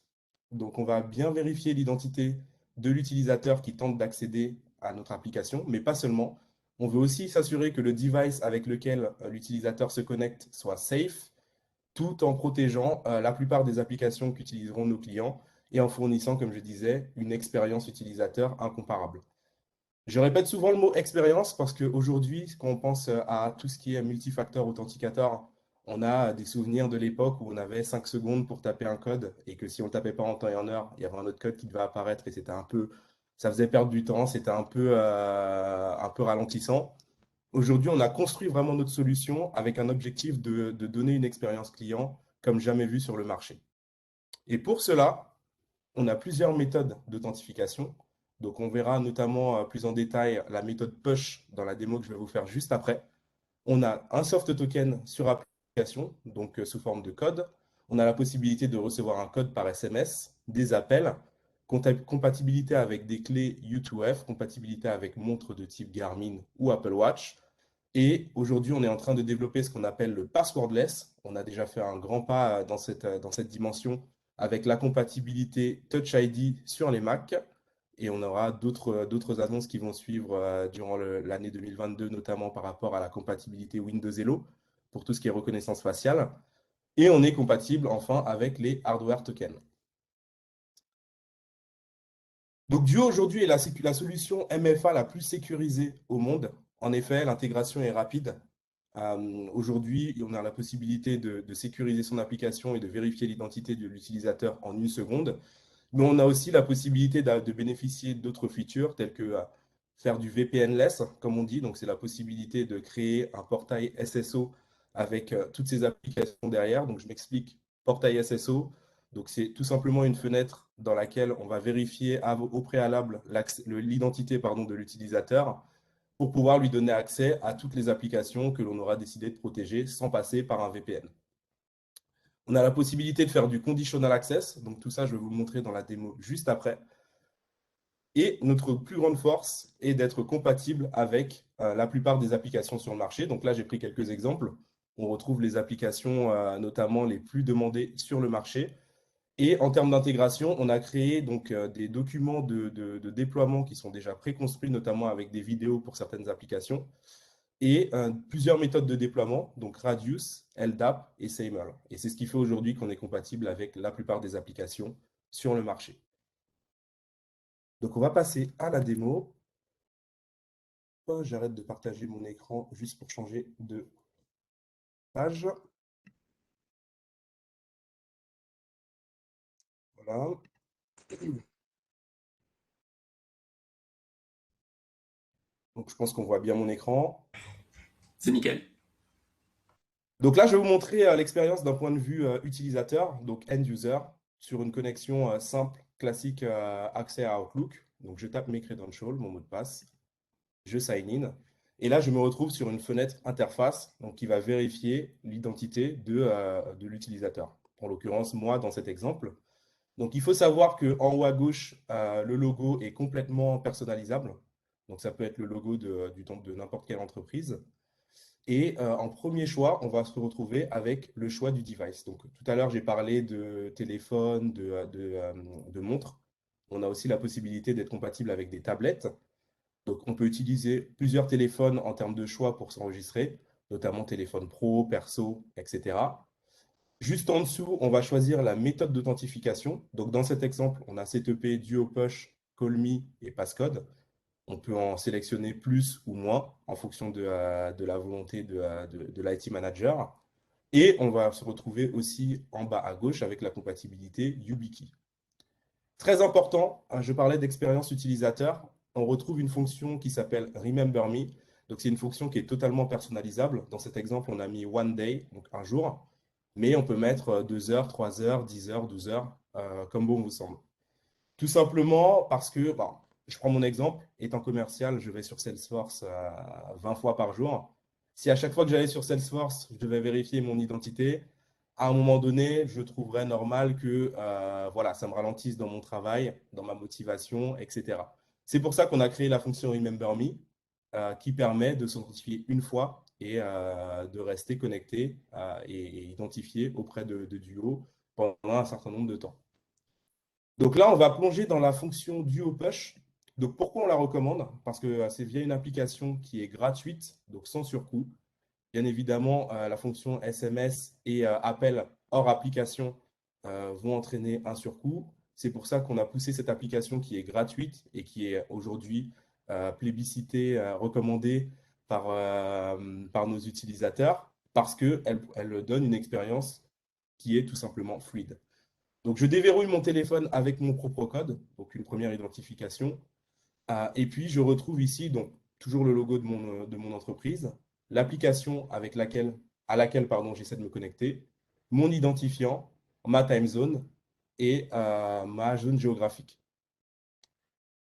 [SPEAKER 4] Donc on va bien vérifier l'identité de l'utilisateur qui tente d'accéder à notre application, mais pas seulement. On veut aussi s'assurer que le device avec lequel l'utilisateur se connecte soit safe, tout en protégeant la plupart des applications qu'utiliseront nos clients et en fournissant, comme je disais, une expérience utilisateur incomparable. Je répète souvent le mot expérience parce qu'aujourd'hui, quand on pense à tout ce qui est multifacteur authenticator, on a des souvenirs de l'époque où on avait 5 secondes pour taper un code et que si on ne tapait pas en temps et en heure, il y avait un autre code qui devait apparaître et c'était un peu, ça faisait perdre du temps, c'était un peu ralentissant. Aujourd'hui, on a construit vraiment notre solution avec un objectif de donner une expérience client comme jamais vu sur le marché. Et pour cela, on a plusieurs méthodes d'authentification. Donc, on verra notamment plus en détail la méthode push dans la démo que je vais vous faire juste après. On a un soft token sur application, donc sous forme de code. On a la possibilité de recevoir un code par SMS, des appels, compatibilité avec des clés U2F, compatibilité avec montres de type Garmin ou Apple Watch. Et aujourd'hui, on est en train de développer ce qu'on appelle le passwordless. On a déjà fait un grand pas dans cette dimension avec la compatibilité Touch ID sur les Mac. Et on aura d'autres annonces qui vont suivre durant l'année 2022, notamment par rapport à la compatibilité Windows Hello pour tout ce qui est reconnaissance faciale. Et on est compatible enfin avec les hardware tokens. Donc Duo aujourd'hui est la solution MFA la plus sécurisée au monde. En effet, l'intégration est rapide. Aujourd'hui, on a la possibilité de sécuriser son application et de vérifier l'identité de l'utilisateur en 1 seconde. Mais on a aussi la possibilité de bénéficier d'autres features telles que faire du VPN-less, comme on dit. Donc, c'est la possibilité de créer un portail SSO avec toutes ces applications derrière. Donc, je m'explique. Portail SSO, donc c'est tout simplement une fenêtre dans laquelle on va vérifier au préalable l'identité de l'utilisateur pour pouvoir lui donner accès à toutes les applications que l'on aura décidé de protéger sans passer par un VPN. On a la possibilité de faire du conditional access, donc tout ça je vais vous le montrer dans la démo juste après. Et notre plus grande force est d'être compatible avec la plupart des applications sur le marché. Donc là j'ai pris quelques exemples. On retrouve les applications notamment les plus demandées sur le marché. Et en termes d'intégration, on a créé donc des documents de déploiement qui sont déjà préconstruits, notamment avec des vidéos pour certaines applications, et plusieurs méthodes de déploiement, donc Radius, LDAP et SAML. Et c'est ce qui fait aujourd'hui qu'on est compatible avec la plupart des applications sur le marché. Donc on va passer à la démo. J'arrête de partager mon écran juste pour changer de page. Voilà. Donc je pense qu'on voit bien mon écran.
[SPEAKER 3] C'est nickel.
[SPEAKER 4] Donc là, je vais vous montrer l'expérience d'un point de vue utilisateur, donc end user, sur une connexion simple, classique, accès à Outlook. Donc je tape mes credentials, mon mot de passe, je sign in. Et là, je me retrouve sur une fenêtre interface donc, qui va vérifier l'identité de l'utilisateur. En l'occurrence, moi, dans cet exemple. Donc il faut savoir qu'en haut à gauche, le logo est complètement personnalisable. Donc ça peut être le logo de n'importe quelle entreprise. Et en premier choix, on va se retrouver avec le choix du device. Donc tout à l'heure, j'ai parlé de téléphone, de montre. On a aussi la possibilité d'être compatible avec des tablettes. Donc on peut utiliser plusieurs téléphones en termes de choix pour s'enregistrer, notamment téléphone pro, perso, etc. Juste en dessous, on va choisir la méthode d'authentification. Donc dans cet exemple, on a CTP, Duo Push, Call Me et Passcode. On peut en sélectionner plus ou moins en fonction de la volonté de l'IT manager. Et on va se retrouver aussi en bas à gauche avec la compatibilité YubiKey. Très important, je parlais d'expérience utilisateur. On retrouve une fonction qui s'appelle Remember Me. Donc, c'est une fonction qui est totalement personnalisable. Dans cet exemple, on a mis one day, donc un jour, mais on peut mettre 2 heures, 3 heures, 10 heures, 12 heures, comme bon vous semble. Tout simplement parce que, bon, je prends mon exemple, étant commercial, je vais sur Salesforce 20 fois par jour. Si à chaque fois que j'allais sur Salesforce, je devais vérifier mon identité, à un moment donné, je trouverais normal que voilà, ça me ralentisse dans mon travail, dans ma motivation, etc. C'est pour ça qu'on a créé la fonction Remember Me, qui permet de s'identifier une fois et de rester connecté et identifié auprès de Duo pendant un certain nombre de temps. Donc là, on va plonger dans la fonction Duo Push. Donc pourquoi on la recommande? Parce que c'est via une application qui est gratuite, donc sans surcoût. Bien évidemment, la fonction SMS et appel hors application vont entraîner un surcoût. C'est pour ça qu'on a poussé cette application qui est gratuite et qui est aujourd'hui plébiscitée, recommandée par nos utilisateurs parce qu'elle donne une expérience qui est tout simplement fluide. Donc, je déverrouille mon téléphone avec mon propre code, donc une première identification. Et puis, je retrouve ici donc, toujours le logo de mon entreprise, l'application à laquelle j'essaie de me connecter, mon identifiant, ma time zone et ma zone géographique.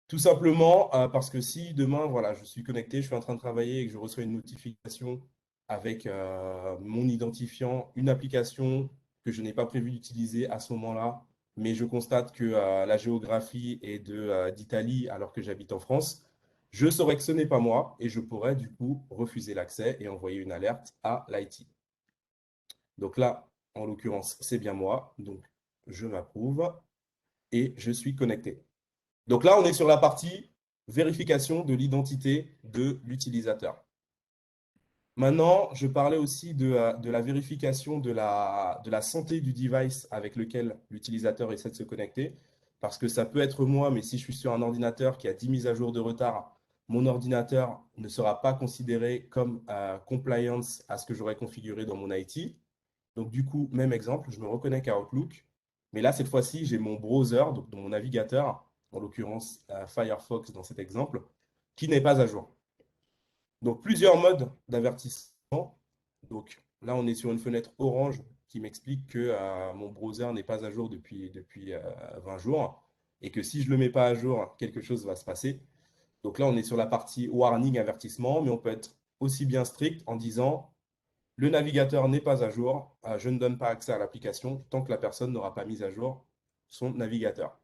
[SPEAKER 4] Tout simplement parce que si demain, voilà, je suis connecté, je suis en train de travailler et que je reçois une notification avec mon identifiant, une application que je n'ai pas prévu d'utiliser à ce moment-là, mais je constate que la géographie est d'Italie alors que j'habite en France, je saurais que ce n'est pas moi et je pourrais du coup refuser l'accès et envoyer une alerte à l'IT. Donc là, en l'occurrence, c'est bien moi, donc je m'approuve et je suis connecté. Donc là, on est sur la partie vérification de l'identité de l'utilisateur. Maintenant, je parlais aussi de la vérification de la santé du device avec lequel l'utilisateur essaie de se connecter, parce que ça peut être moi, mais si je suis sur un ordinateur qui a 10 mises à jour de retard, mon ordinateur ne sera pas considéré comme compliance à ce que j'aurais configuré dans mon IT. Donc du coup, même exemple, je me reconnecte à Outlook, mais là, cette fois-ci, j'ai mon browser, donc mon navigateur, en l'occurrence Firefox dans cet exemple, qui n'est pas à jour. Donc, plusieurs modes d'avertissement. Donc, là, on est sur une fenêtre orange qui m'explique que mon browser n'est pas à jour depuis 20 jours et que si je ne le mets pas à jour, quelque chose va se passer. Donc là, on est sur la partie warning, avertissement, mais on peut être aussi bien strict en disant le navigateur n'est pas à jour, je ne donne pas accès à l'application tant que la personne n'aura pas mis à jour son navigateur.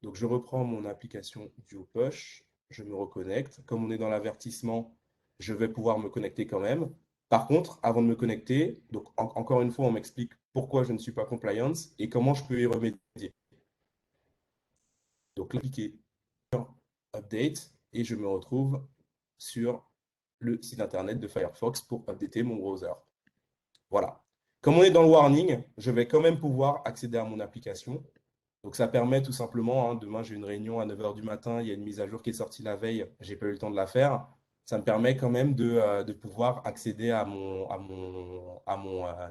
[SPEAKER 4] Donc, je reprends mon application DuoPush, je me reconnecte. Comme on est dans l'avertissement, je vais pouvoir me connecter quand même. Par contre, avant de me connecter, donc encore une fois, on m'explique pourquoi je ne suis pas compliance et comment je peux y remédier. Donc, cliquer sur Update et je me retrouve sur le site internet de Firefox pour updater mon browser. Voilà. Comme on est dans le warning, je vais quand même pouvoir accéder à mon application. Donc, ça permet tout simplement, demain j'ai une réunion à 9 h du matin, il y a une mise à jour qui est sortie la veille, je n'ai pas eu le temps de la faire. Ça me permet quand même de pouvoir accéder à mon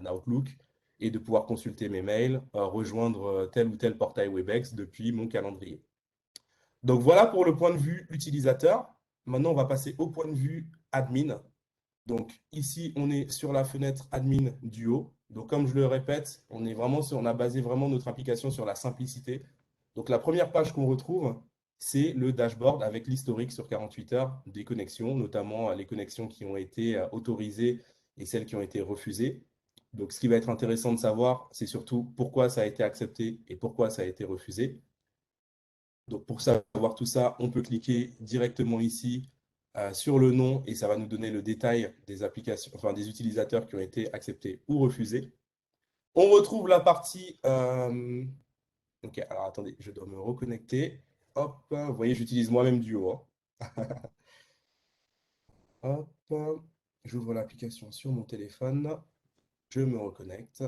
[SPEAKER 4] Outlook et de pouvoir consulter mes mails, rejoindre tel ou tel portail Webex depuis mon calendrier. Donc, voilà pour le point de vue utilisateur. Maintenant, on va passer au point de vue admin. Donc, ici, on est sur la fenêtre admin Duo. Donc, comme je le répète, on a basé vraiment notre application sur la simplicité. Donc, la première page qu'on retrouve, c'est le dashboard avec l'historique sur 48 heures des connexions, notamment les connexions qui ont été autorisées et celles qui ont été refusées. Donc, ce qui va être intéressant de savoir, c'est surtout pourquoi ça a été accepté et pourquoi ça a été refusé. Donc, pour savoir tout ça, on peut cliquer directement ici sur le nom et ça va nous donner le détail des applications, enfin des utilisateurs qui ont été acceptés ou refusés. On retrouve la partie. Ok, alors attendez, je dois me reconnecter. Hop, vous voyez, j'utilise moi-même Duo. Hop, j'ouvre l'application sur mon téléphone. Je me reconnecte.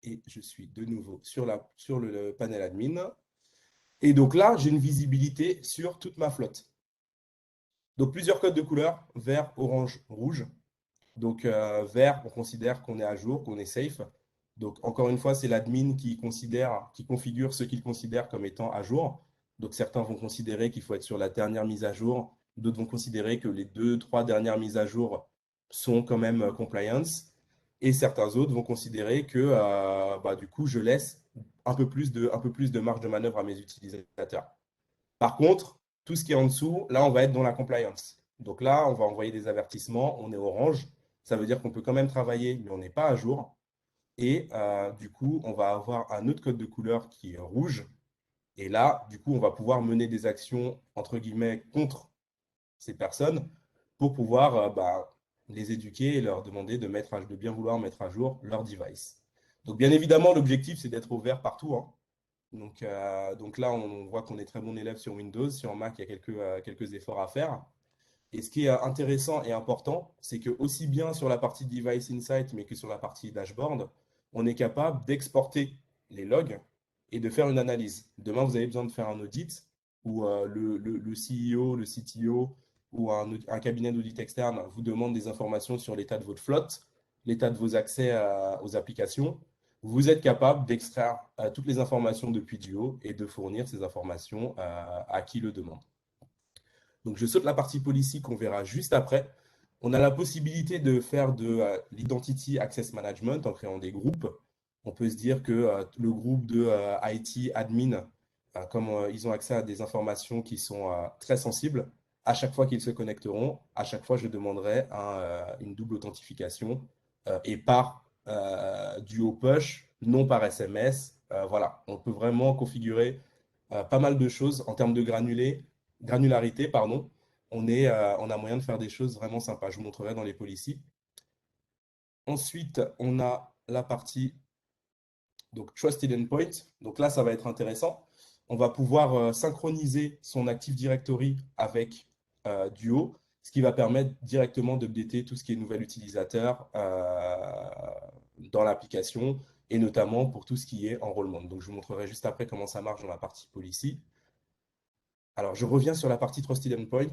[SPEAKER 4] Et je suis de nouveau sur le panel admin. Et donc là, j'ai une visibilité sur toute ma flotte. Donc, plusieurs codes de couleur, vert, orange, rouge. Donc, vert, on considère qu'on est à jour, qu'on est safe. Donc, encore une fois, c'est l'admin qui configure ce qu'il considère comme étant à jour. Donc, certains vont considérer qu'il faut être sur la dernière mise à jour D'autres vont considérer que les 2-3 dernières mises à jour sont quand même compliance. Et certains autres vont considérer que du coup, je laisse un peu plus de marge de manœuvre à mes utilisateurs. Par contre, tout ce qui est en dessous, là, on va être dans la compliance. Donc là, on va envoyer des avertissements, on est orange. Ça veut dire qu'on peut quand même travailler, mais on n'est pas à jour. Et du coup, on va avoir un autre code de couleur qui est rouge. Et là, du coup, on va pouvoir mener des actions, entre guillemets, contre ces personnes pour pouvoir les éduquer et leur demander de bien vouloir mettre à jour leur device. Donc, bien évidemment, l'objectif, c'est d'être ouvert partout, hein. Donc là, on voit qu'on est très bon élève sur Windows. Sur Mac, il y a quelques efforts à faire. Et ce qui est intéressant et important, c'est que aussi bien sur la partie Device Insight, mais que sur la partie dashboard, on est capable d'exporter les logs et de faire une analyse. Demain, vous avez besoin de faire un audit où le CEO, le CTO ou un cabinet d'audit externe vous demande des informations sur l'état de votre flotte, l'état de vos accès aux applications. Vous êtes capable d'extraire toutes les informations depuis Duo et de fournir ces informations à qui le demande. Donc, je saute la partie policy qu'on verra juste après. On a la possibilité de faire de l'identity access management en créant des groupes. On peut se dire que le groupe de IT admin, comme ils ont accès à des informations qui sont très sensibles, à chaque fois qu'ils se connecteront, à chaque fois, je demanderai une double authentification et par Duo Push, non par SMS. Voilà, on peut vraiment configurer pas mal de choses en termes de granularité, pardon. On a moyen de faire des choses vraiment sympas. Je vous montrerai dans les policies. Ensuite, on a la partie donc Trusted Endpoint. Donc là, ça va être intéressant. On va pouvoir synchroniser son Active Directory avec Duo, ce qui va permettre directement d'updater tout ce qui est nouvel utilisateur dans l'application et notamment pour tout ce qui est enrôlement. Donc, je vous montrerai juste après comment ça marche dans la partie policy. Alors, je reviens sur la partie Trusted Endpoint.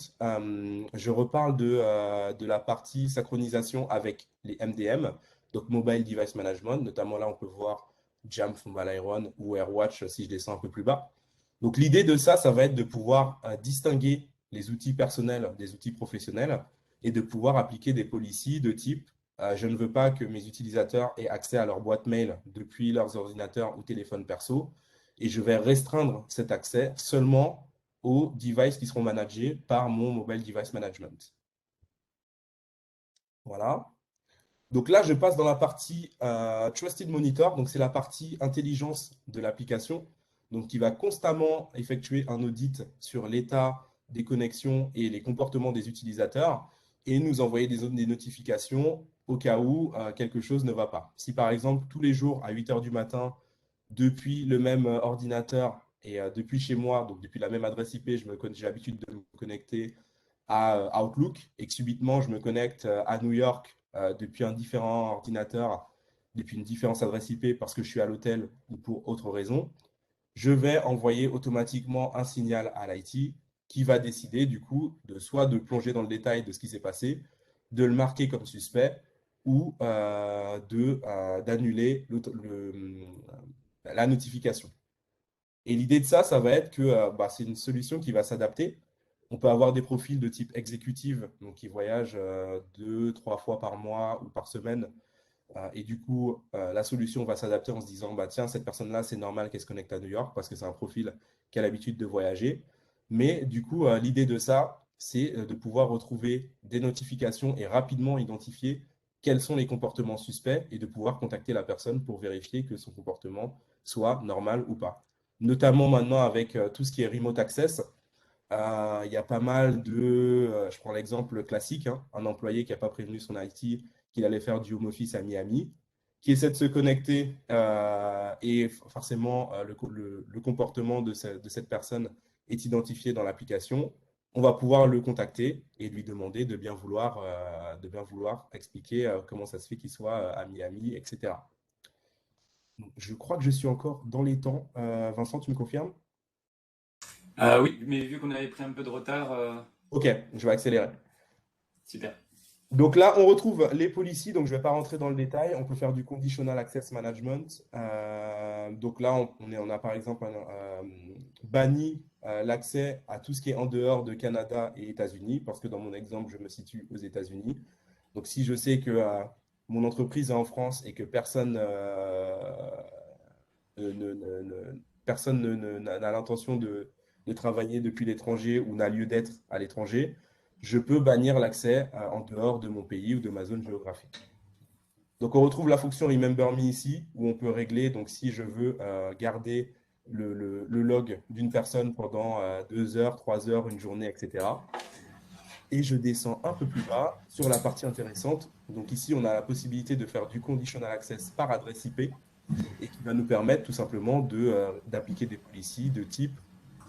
[SPEAKER 4] Je reparle de la partie synchronisation avec les MDM, donc Mobile Device Management. Notamment là, on peut voir Jamf, Mobile Iron ou AirWatch si je descends un peu plus bas. Donc, l'idée de ça, ça va être de pouvoir distinguer les outils personnels des outils professionnels et de pouvoir appliquer des policies de type je ne veux pas que mes utilisateurs aient accès à leur boîte mail depuis leurs ordinateurs ou téléphones perso et je vais restreindre cet accès seulement aux devices qui seront managés par mon Mobile Device Management. Voilà. Donc là, je passe dans la partie Trusted Monitor. Donc, c'est la partie intelligence de l'application, donc qui va constamment effectuer un audit sur l'état des connexions et les comportements des utilisateurs et nous envoyer des notifications au cas où quelque chose ne va pas. Si par exemple, tous les jours à 8 h du matin, depuis le même ordinateur et depuis chez moi, donc depuis la même adresse IP, j'ai l'habitude de me connecter à Outlook et que subitement je me connecte à New York depuis un différent ordinateur, depuis une différente adresse IP parce que je suis à l'hôtel ou pour autre raison, je vais envoyer automatiquement un signal à l'IT qui va décider du coup soit de plonger dans le détail de ce qui s'est passé, de le marquer comme suspect ou d'annuler la notification. Et l'idée de ça, ça va être que c'est une solution qui va s'adapter. On peut avoir des profils de type exécutive, donc qui voyagent 2-3 fois par mois ou par semaine. Et du coup, la solution va s'adapter en se disant, tiens, cette personne-là, c'est normal qu'elle se connecte à New York parce que c'est un profil qui a l'habitude de voyager. Mais du coup, l'idée de ça, c'est de pouvoir retrouver des notifications et rapidement identifier quels sont les comportements suspects et de pouvoir contacter la personne pour vérifier que son comportement soit normal ou pas. Notamment maintenant avec tout ce qui est remote access, il y a pas mal je prends l'exemple classique, hein, un employé qui n'a pas prévenu son IT qu'il allait faire du home office à Miami, qui essaie de se connecter et forcément le comportement de cette personne est identifié dans l'application. On va pouvoir le contacter et lui demander de bien vouloir expliquer comment ça se fait qu'il soit à Miami, etc. Donc, je crois que je suis encore dans les temps. Vincent, tu me confirmes?
[SPEAKER 3] Oui, mais vu qu'on avait pris un peu de retard,
[SPEAKER 4] Ok, je vais accélérer.
[SPEAKER 3] super.
[SPEAKER 4] Donc là, on retrouve les policies, donc je ne vais pas rentrer dans le détail. On peut faire du conditional access management. Donc là, on a par exemple banni l'accès à tout ce qui est en dehors de Canada et États-Unis, parce que dans mon exemple, je me situe aux États-Unis. Donc, si je sais que mon entreprise est en France et que personne n'a l'intention de travailler depuis l'étranger ou n'a lieu d'être à l'étranger, je peux bannir l'accès en dehors de mon pays ou de ma zone géographique. Donc, on retrouve la fonction Remember Me ici, où on peut régler, donc si je veux garder le log d'une personne pendant 2 heures, 3 heures, une journée, etc. Et je descends un peu plus bas sur la partie intéressante. Donc ici, on a la possibilité de faire du conditional access par adresse IP et qui va nous permettre tout simplement d'appliquer des policies de type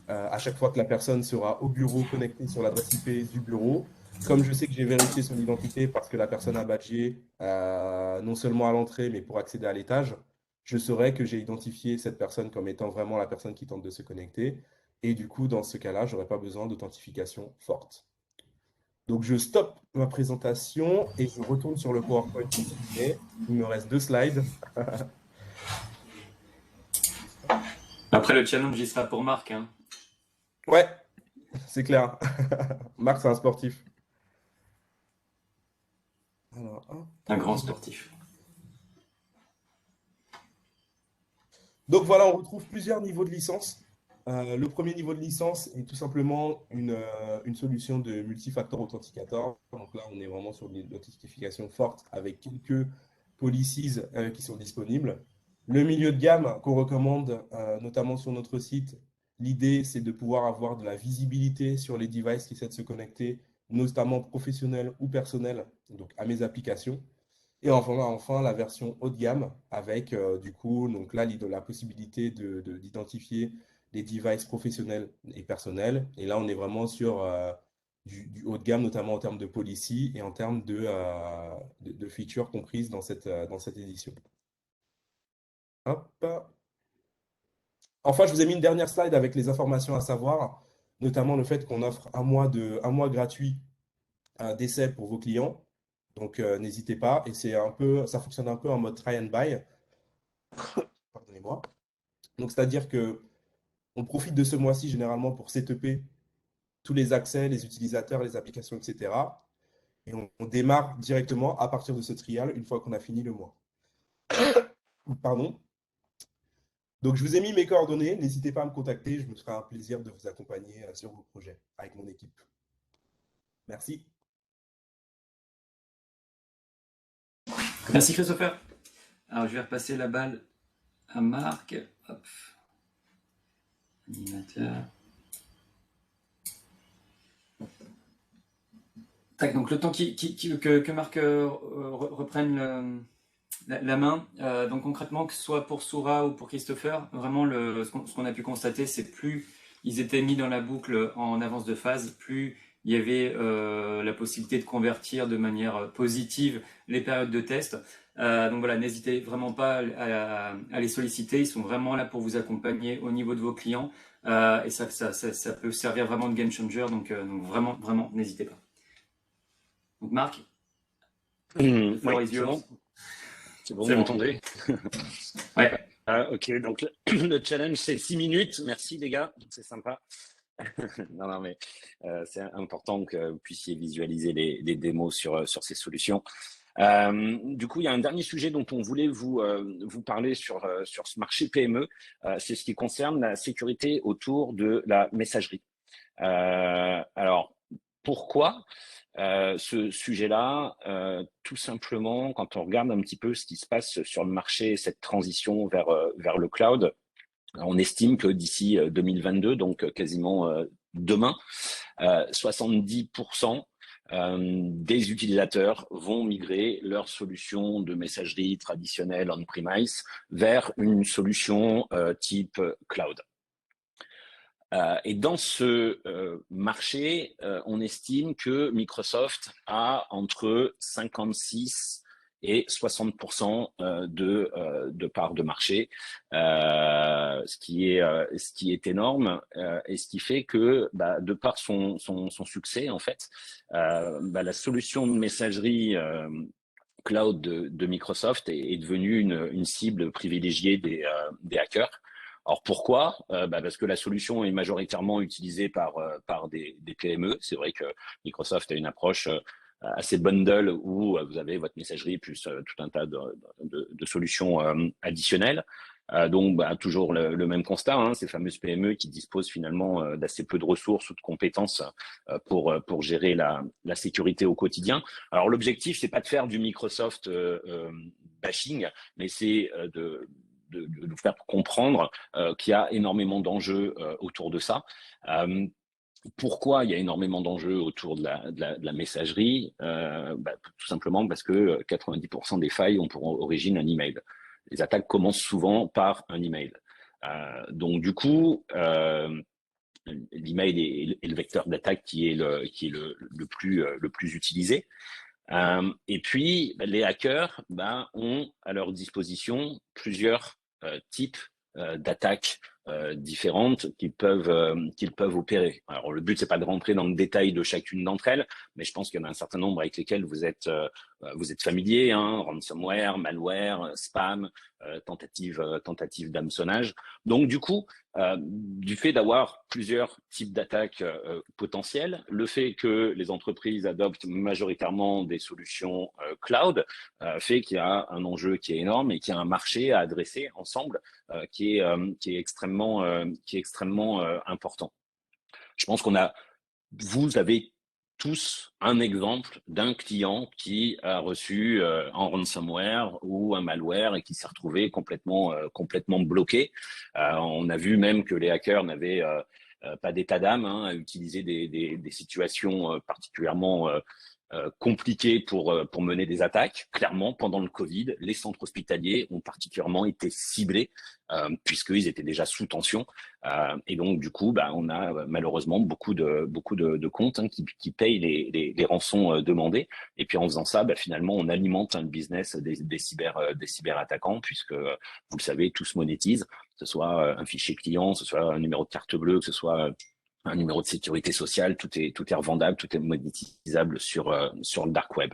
[SPEAKER 4] à chaque fois que la personne sera au bureau connectée sur l'adresse IP du bureau. Comme je sais que j'ai vérifié son identité parce que la personne a badgé non seulement à l'entrée, mais pour accéder à l'étage, je saurai que j'ai identifié cette personne comme étant vraiment la personne qui tente de se connecter. Et du coup, dans ce cas-là, je n'aurai pas besoin d'authentification forte. Donc, je stoppe ma présentation et je retourne sur le PowerPoint pour terminer. Il me reste 2 slides.
[SPEAKER 3] Après, le challenge, il sera pour Marc. Hein.
[SPEAKER 4] Ouais, c'est clair. Marc, c'est un sportif. Alors,
[SPEAKER 3] un grand sportif.
[SPEAKER 4] Donc voilà, on retrouve plusieurs niveaux de licence. Le premier niveau de licence est tout simplement une solution de multifactor authenticator. Donc là, on est vraiment sur une authentification forte avec quelques policies qui sont disponibles. Le milieu de gamme qu'on recommande, notamment sur notre site, l'idée, c'est de pouvoir avoir de la visibilité sur les devices qui essaient de se connecter, notamment professionnels ou personnels, donc à mes applications. Et enfin, la version haut de gamme avec du coup, donc là, la possibilité d'identifier les devices professionnels et personnels. Et là, on est vraiment sur du haut de gamme, notamment en termes de policy et en termes de features comprises dans cette édition. Hop. Enfin, je vous ai mis une dernière slide avec les informations à savoir, notamment le fait qu'on offre un mois gratuit d'essai pour vos clients. Donc, n'hésitez pas. Et ça fonctionne un peu en mode try and buy. Pardonnez-moi. Donc, c'est-à-dire que on profite de ce mois-ci généralement pour setuper tous les accès, les utilisateurs, les applications, etc. Et on démarre directement à partir de ce trial une fois qu'on a fini le mois. Pardon. Donc, je vous ai mis mes coordonnées. N'hésitez pas à me contacter. Je me ferai un plaisir de vous accompagner sur vos projets avec mon équipe. Merci.
[SPEAKER 3] Merci Christopher. Alors, je vais repasser la balle à Marc. Hop. Animateur. Tac, donc le temps que Marc reprenne la main. Donc concrètement, que ce soit pour Soura ou pour Christopher, vraiment ce qu'on a pu constater, c'est plus ils étaient mis dans la boucle en avance de phase, plus il y avait la possibilité de convertir de manière positive les périodes de test. Donc voilà, n'hésitez vraiment pas à les solliciter. Ils sont vraiment là pour vous accompagner au niveau de vos clients. Et ça peut servir vraiment de game changer. Donc vraiment, n'hésitez pas. Donc Marc,
[SPEAKER 2] oui, c'est bon. C'est bon, vous m'entendez?
[SPEAKER 3] Ouais.
[SPEAKER 2] Ok, donc le challenge, c'est 6 minutes. Merci les gars, c'est sympa. Non, mais c'est important que vous puissiez visualiser les démos sur ces solutions. Du coup, il y a un dernier sujet dont on voulait vous parler sur ce marché PME. C'est ce qui concerne la sécurité autour de la messagerie. Alors, pourquoi ce sujet-là? Tout simplement, quand on regarde un petit peu ce qui se passe sur le marché, cette transition vers le cloud, on estime que d'ici 2022, donc quasiment demain, 70% des utilisateurs vont migrer leur solution de messagerie traditionnelle on-premise vers une solution type cloud. Et dans ce marché, on estime que Microsoft a entre 56 et 60% de part de marché, ce qui est énorme, et ce qui fait que, de par son succès, en fait, la solution de messagerie cloud de Microsoft est devenue une cible privilégiée des hackers. Alors pourquoi? Parce que la solution est majoritairement utilisée par des PME. C'est vrai que Microsoft a une approche assez bundle où vous avez votre messagerie plus tout un tas de solutions additionnelles. Donc, toujours le même constat, hein, ces fameuses PME qui disposent finalement d'assez peu de ressources ou de compétences pour gérer la sécurité au quotidien. Alors, l'objectif, c'est pas de faire du Microsoft bashing, mais c'est de nous faire comprendre qu'il y a énormément d'enjeux autour de ça. Pourquoi il y a énormément d'enjeux autour de la messagerie? Tout simplement parce que 90% des failles ont pour origine un email. Les attaques commencent souvent par un email. Donc du coup, l'email est le vecteur d'attaque qui est le plus utilisé. Et puis les hackers ont à leur disposition plusieurs types d'attaques différentes qu'ils peuvent opérer. Alors le but c'est pas de rentrer dans le détail de chacune d'entre elles, mais je pense qu'il y en a un certain nombre avec lesquels vous êtes familiers, hein, ransomware, malware, spam, tentative d'hameçonnage. Donc du coup, du fait d'avoir plusieurs types d'attaques potentielles, le fait que les entreprises adoptent majoritairement des solutions cloud fait qu'il y a un enjeu qui est énorme et qu'il y a un marché à adresser ensemble qui est extrêmement important. Je pense vous avez tous un exemple d'un client qui a reçu un ransomware ou un malware et qui s'est retrouvé complètement bloqué. On a vu même que les hackers n'avaient pas d'état d'âme à utiliser des situations particulièrement compliqué pour mener des attaques. Clairement, pendant le Covid, les centres hospitaliers ont particulièrement été ciblés puisqu'ils étaient déjà sous tension. Et donc, du coup, on a malheureusement beaucoup de comptes qui payent les rançons demandées. Et puis, en faisant ça, finalement, on alimente le business des cyberattaquants puisque, vous le savez, tout se monétise, que ce soit un fichier client, que ce soit un numéro de carte bleue, que ce soit un numéro de sécurité sociale, tout est revendable, tout est monétisable sur le dark web.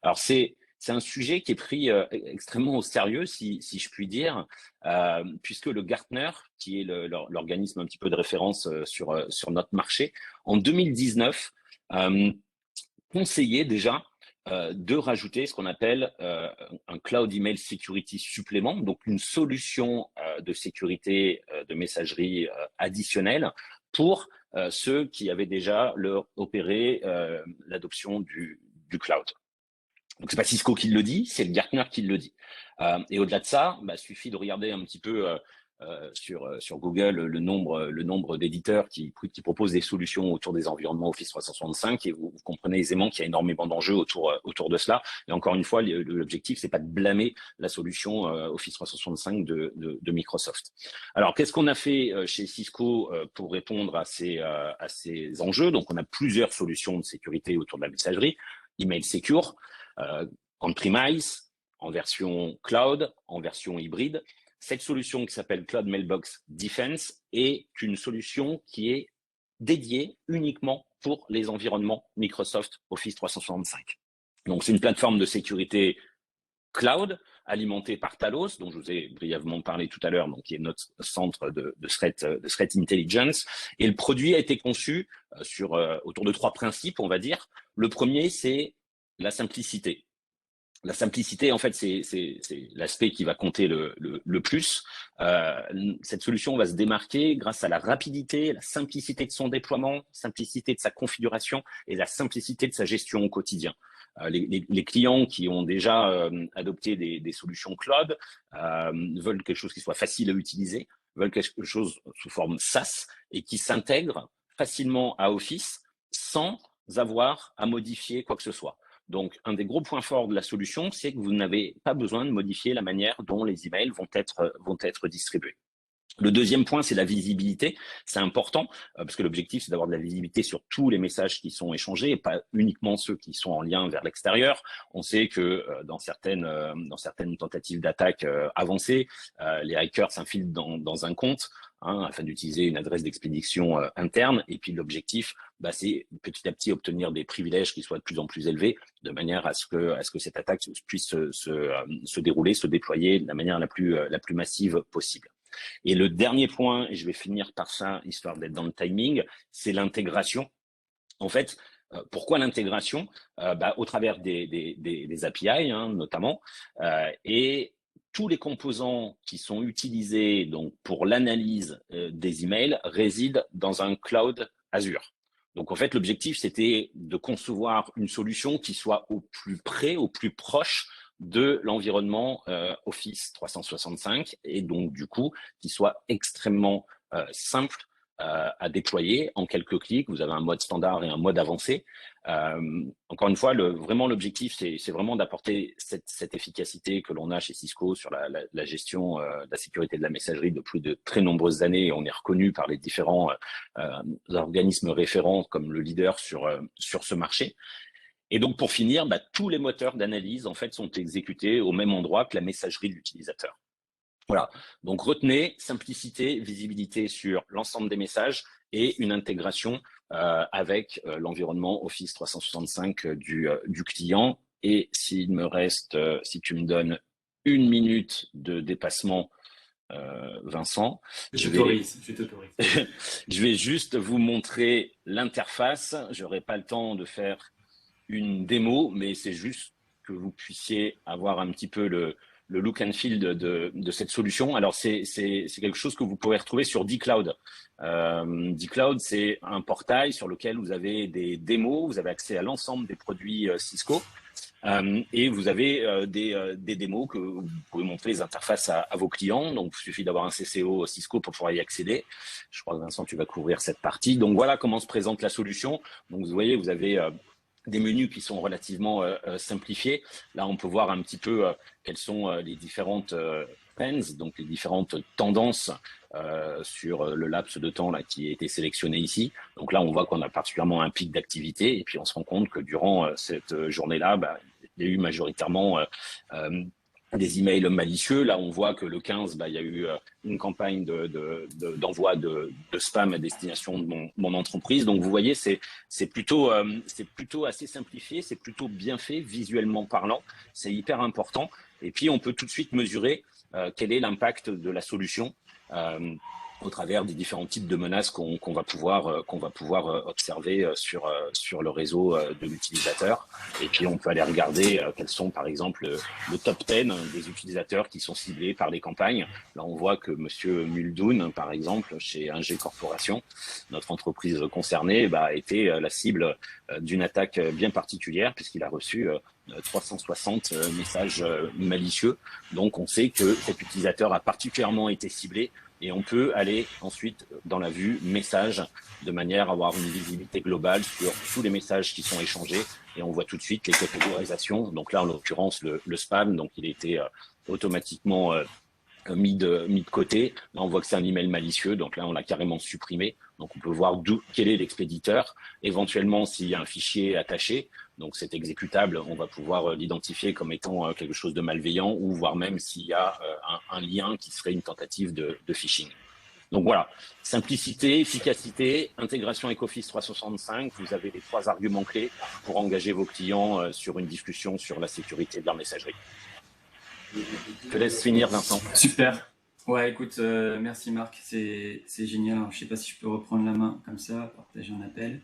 [SPEAKER 2] Alors c'est un sujet qui est pris extrêmement au sérieux, si je puis dire, puisque le Gartner, qui est l'organisme un petit peu de référence sur notre marché, en 2019 conseillait déjà de rajouter ce qu'on appelle un Cloud Email Security supplément, donc une solution de sécurité de messagerie additionnelle pour ceux qui avaient déjà opéré l'adoption du cloud. Donc c'est pas Cisco qui le dit, c'est le Gartner qui le dit. Et au-delà de ça, suffit de regarder un petit peu sur Google le nombre d'éditeurs qui proposent des solutions autour des environnements Office 365 et vous comprenez aisément qu'il y a énormément d'enjeux autour de cela. Et encore une fois, l'objectif c'est pas de blâmer la solution Office 365 de Microsoft. Alors qu'est-ce qu'on a fait chez Cisco pour répondre à ces enjeux? Donc on a plusieurs solutions de sécurité autour de la messagerie, email secure, on-premise, en version cloud, en version hybride. Cette solution qui s'appelle Cloud Mailbox Defense est une solution qui est dédiée uniquement pour les environnements Microsoft Office 365. Donc, c'est une plateforme de sécurité cloud alimentée par Talos, dont je vous ai brièvement parlé tout à l'heure, donc qui est notre centre de threat intelligence. Et le produit a été conçu autour de 3 principes, on va dire. Le premier, c'est la simplicité. La simplicité, en fait, c'est l'aspect qui va compter le plus. Cette solution va se démarquer grâce à la rapidité, la simplicité de son déploiement, simplicité de sa configuration et la simplicité de sa gestion au quotidien. Les clients qui ont déjà adopté des solutions cloud veulent quelque chose qui soit facile à utiliser, veulent quelque chose sous forme SaaS et qui s'intègre facilement à Office sans avoir à modifier quoi que ce soit. Donc, un des gros points forts de la solution, c'est que vous n'avez pas besoin de modifier la manière dont les emails vont être distribués. Le deuxième point, c'est la visibilité. C'est important parce que l'objectif, c'est d'avoir de la visibilité sur tous les messages qui sont échangés et pas uniquement ceux qui sont en lien vers l'extérieur. On sait que dans certaines tentatives d'attaque avancées, les hackers s'infiltrent dans un compte afin d'utiliser une adresse d'expédition interne. Et puis l'objectif, c'est petit à petit obtenir des privilèges qui soient de plus en plus élevés, de manière à ce que cette attaque puisse se dérouler, se déployer de la manière la plus massive possible. Et le dernier point, et je vais finir par ça, histoire d'être dans le timing, c'est l'intégration. En fait, pourquoi l'intégration? Au travers des API, hein, notamment, et tous les composants qui sont utilisés donc pour l'analyse des emails résident dans un cloud Azure. Donc en fait, l'objectif, c'était de concevoir une solution qui soit au plus près, au plus proche de l'environnement Office 365 et donc du coup, qui soit extrêmement simple à déployer en quelques clics. Vous avez un mode standard et un mode avancé. Encore une fois, vraiment l'objectif, c'est vraiment d'apporter cette efficacité que l'on a chez Cisco sur la gestion de la sécurité de la messagerie depuis de très nombreuses années. Et on est reconnu par les différents organismes référents comme le leader sur ce marché. Et donc, pour finir, tous les moteurs d'analyse en fait sont exécutés au même endroit que la messagerie de l'utilisateur. Voilà, donc retenez simplicité, visibilité sur l'ensemble des messages et une intégration avec l'environnement Office 365 du client. Et s'il me reste, si tu me donnes 1 minute de dépassement, Vincent, je vais juste vous montrer l'interface. Je n'aurai pas le temps de faire une démo, mais c'est juste que vous puissiez avoir un petit peu le look and feel de cette solution. Alors, c'est quelque chose que vous pourrez retrouver sur dCloud. dCloud, c'est un portail sur lequel vous avez des démos, vous avez accès à l'ensemble des produits Cisco et vous avez des démos que vous pouvez montrer les interfaces à vos clients. Donc, il suffit d'avoir un CCO Cisco pour pouvoir y accéder. Je crois que Vincent, tu vas couvrir cette partie. Donc, voilà comment se présente la solution. Donc, vous voyez, vous avez des menus qui sont relativement simplifiés. Là, on peut voir un petit peu quelles sont les différentes trends, donc les différentes tendances sur le laps de temps là qui a été sélectionné ici. Donc là, on voit qu'on a particulièrement un pic d'activité et puis on se rend compte que durant cette journée-là, il y a eu majoritairement des emails malicieux. Là, on voit que le 15, il y a eu une campagne d'envoi de spam à destination de mon entreprise. Donc, vous voyez, c'est plutôt assez simplifié, c'est plutôt bien fait, visuellement parlant. C'est hyper important. Et puis, on peut tout de suite mesurer quel est l'impact de la solution au travers des différents types de menaces qu'on va pouvoir observer sur le réseau de l'utilisateur. Et puis, on peut aller regarder quels sont, par exemple, le top 10 des utilisateurs qui sont ciblés par les campagnes. Là, on voit que Monsieur Muldoon, par exemple, chez Ingé Corporation, notre entreprise concernée, a été la cible d'une attaque bien particulière puisqu'il a reçu 360 messages malicieux. Donc, on sait que cet utilisateur a particulièrement été ciblé. Et on peut aller ensuite dans la vue messages de manière à avoir une visibilité globale sur tous les messages qui sont échangés. Et on voit tout de suite les catégorisations. Donc là, en l'occurrence, le spam, donc il a été automatiquement mis de côté. Là, on voit que c'est un email malicieux. Donc là, on l'a carrément supprimé. Donc on peut voir quel est l'expéditeur. Éventuellement, s'il y a un fichier attaché, donc cet exécutable, on va pouvoir l'identifier comme étant quelque chose de malveillant ou voire même s'il y a un lien qui serait une tentative de phishing. Donc voilà, simplicité, efficacité, intégration avec Office 365. Vous avez les 3 arguments clés pour engager vos clients sur une discussion sur la sécurité de leur messagerie. Je te laisse finir, Vincent.
[SPEAKER 3] Super. Ouais, écoute, merci Marc, c'est génial. Alors, je sais pas si je peux reprendre la main comme ça, partager un appel.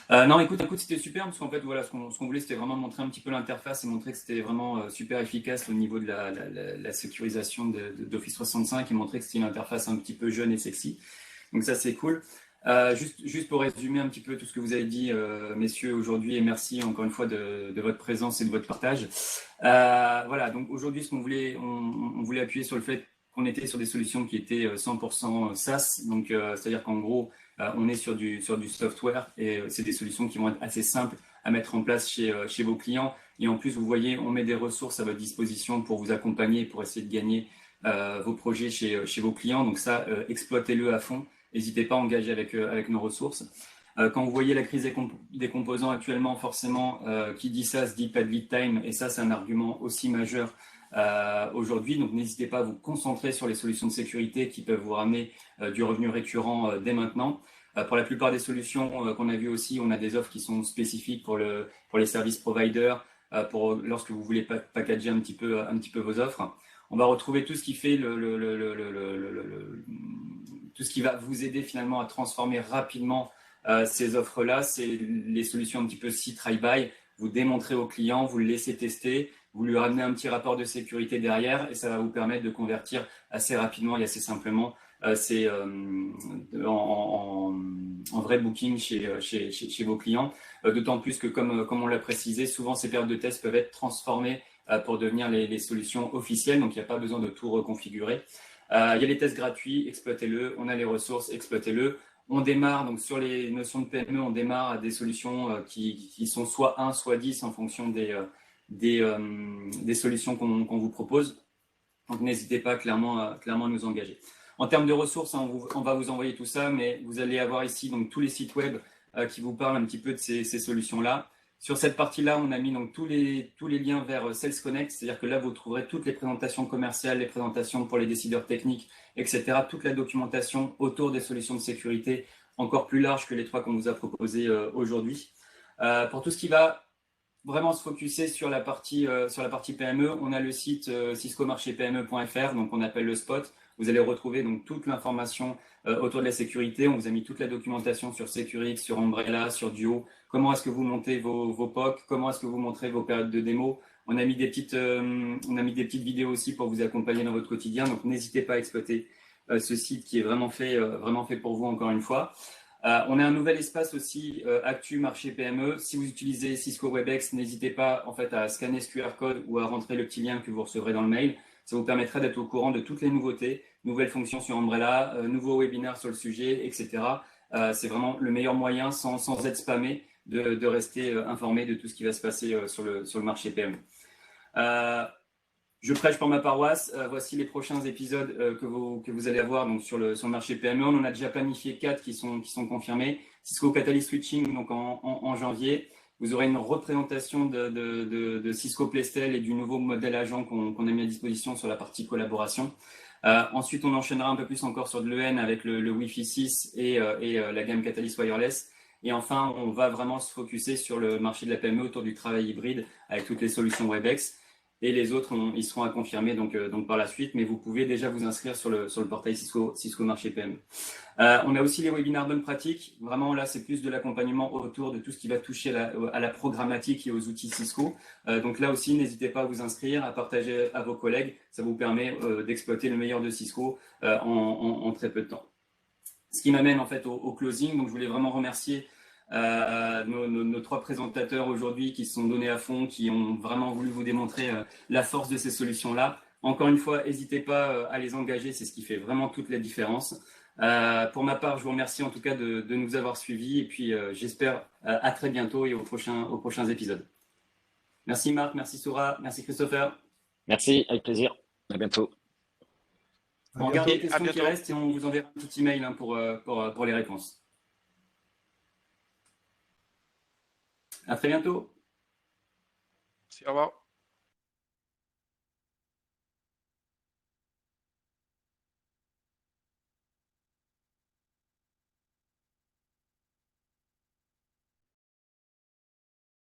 [SPEAKER 3] Non, écoute, c'était super parce qu'en fait, voilà, ce qu'on voulait, c'était vraiment montrer un petit peu l'interface et montrer que c'était vraiment super efficace au niveau de la sécurisation d'Office 365 et montrer que c'était une interface un petit peu jeune et sexy. Donc ça, c'est cool. Juste pour résumer un petit peu tout ce que vous avez dit, messieurs, aujourd'hui, et merci encore une fois de votre présence et de votre partage. Voilà, donc aujourd'hui, ce qu'on voulait, on voulait appuyer sur le fait qu'on était sur des solutions qui étaient 100% SaaS, donc c'est-à-dire qu'en gros, on est sur du software et c'est des solutions qui vont être assez simples à mettre en place chez vos clients. Et en plus, vous voyez, on met des ressources à votre disposition pour vous accompagner, pour essayer de gagner vos projets chez vos clients. Donc ça, exploitez-le à fond. N'hésitez pas à engager avec nos ressources. Quand vous voyez la crise des composants actuellement, forcément, qui dit ça se dit pas de lead time. Et ça, c'est un argument aussi majeur aujourd'hui. Donc, n'hésitez pas à vous concentrer sur les solutions de sécurité qui peuvent vous ramener du revenu récurrent dès maintenant. Pour la plupart des solutions qu'on a vues aussi, on a des offres qui sont spécifiques pour les services providers, lorsque vous voulez packager un petit peu vos offres. On va retrouver tout ce qui fait tout ce qui va vous aider finalement à transformer rapidement ces offres-là. C'est les solutions un petit peu see, try, buy. Vous démontrez au client, vous le laissez tester, vous lui ramenez un petit rapport de sécurité derrière et ça va vous permettre de convertir assez rapidement et assez simplement en vrai booking chez vos clients. D'autant plus que, comme on l'a précisé, souvent ces périodes de test peuvent être transformées pour devenir les solutions officielles, donc il n'y a pas besoin de tout reconfigurer. Il y a les tests gratuits, exploitez-le. On a les ressources, exploitez-le. On démarre, donc sur les notions de PME, on démarre à des solutions qui sont soit 1, soit 10 en fonction des solutions qu'on vous propose. Donc n'hésitez pas clairement à nous engager. En termes de ressources, on va vous envoyer tout ça, mais vous allez avoir ici donc tous les sites web qui vous parlent un petit peu de ces solutions-là. Sur cette partie-là, on a mis donc tous les liens vers Sales Connect, c'est-à-dire que là, vous trouverez toutes les présentations commerciales, les présentations pour les décideurs techniques, etc. Toute la documentation autour des solutions de sécurité, encore plus large que les 3 qu'on vous a proposées aujourd'hui. Pour tout ce qui va vraiment se focuser sur la partie PME, on a le site ciscomarchépme.fr, donc on appelle le spot. Vous allez retrouver donc toute l'information autour de la sécurité. On vous a mis toute la documentation sur Securix, sur Umbrella, sur Duo. Comment est-ce que vous montez vos POC? Comment est-ce que vous montrez vos périodes de démo? On a mis des petites vidéos aussi pour vous accompagner dans votre quotidien. Donc n'hésitez pas à exploiter ce site qui est vraiment fait pour vous encore une fois. On a un nouvel espace aussi, Actu Marché PME. Si vous utilisez Cisco Webex, n'hésitez pas en fait à scanner ce QR code ou à rentrer le petit lien que vous recevrez dans le mail. Ça vous permettra d'être au courant de toutes les nouveautés, nouvelles fonctions sur Umbrella, nouveaux webinaires sur le sujet, etc. C'est vraiment le meilleur moyen, sans être spammé, de rester informé de tout ce qui va se passer sur le marché PME. Je prêche pour ma paroisse. Voici les prochains épisodes que vous allez avoir donc sur le marché PME. On en a déjà planifié 4 qui sont confirmés. Cisco Catalyst Switching donc en janvier. Vous aurez une représentation de Cisco Placetel et du nouveau modèle agent qu'on a mis à disposition sur la partie collaboration. Ensuite, on enchaînera un peu plus encore sur de l'EN avec le Wi-Fi 6 et la gamme Catalyst Wireless. Et enfin, on va vraiment se focuser sur le marché de la PME autour du travail hybride avec toutes les solutions Webex. Et les autres, ils seront à confirmer donc par la suite, mais vous pouvez déjà vous inscrire sur le portail Cisco Marché PME. On a aussi les webinaires bonnes pratiques. Vraiment, là, c'est plus de l'accompagnement autour de tout ce qui va toucher à la programmatique et aux outils Cisco. Donc là aussi, n'hésitez pas à vous inscrire, à partager à vos collègues. Ça vous permet d'exploiter le meilleur de Cisco en très peu de temps. Ce qui m'amène en fait au closing. Donc, je voulais vraiment remercier nos 3 présentateurs aujourd'hui qui se sont donnés à fond, qui ont vraiment voulu vous démontrer la force de ces solutions-là. Encore une fois, n'hésitez pas à les engager, c'est ce qui fait vraiment toute la différence. Pour ma part, je vous remercie en tout cas de nous avoir suivis et puis j'espère à très bientôt et aux prochains épisodes. Merci Marc, merci Soura, merci Christopher.
[SPEAKER 2] Merci, avec plaisir. À bientôt.
[SPEAKER 3] On regarde les questions qui restent et on vous enverra un petit email pour les réponses. À très bientôt.
[SPEAKER 1] Merci, au revoir.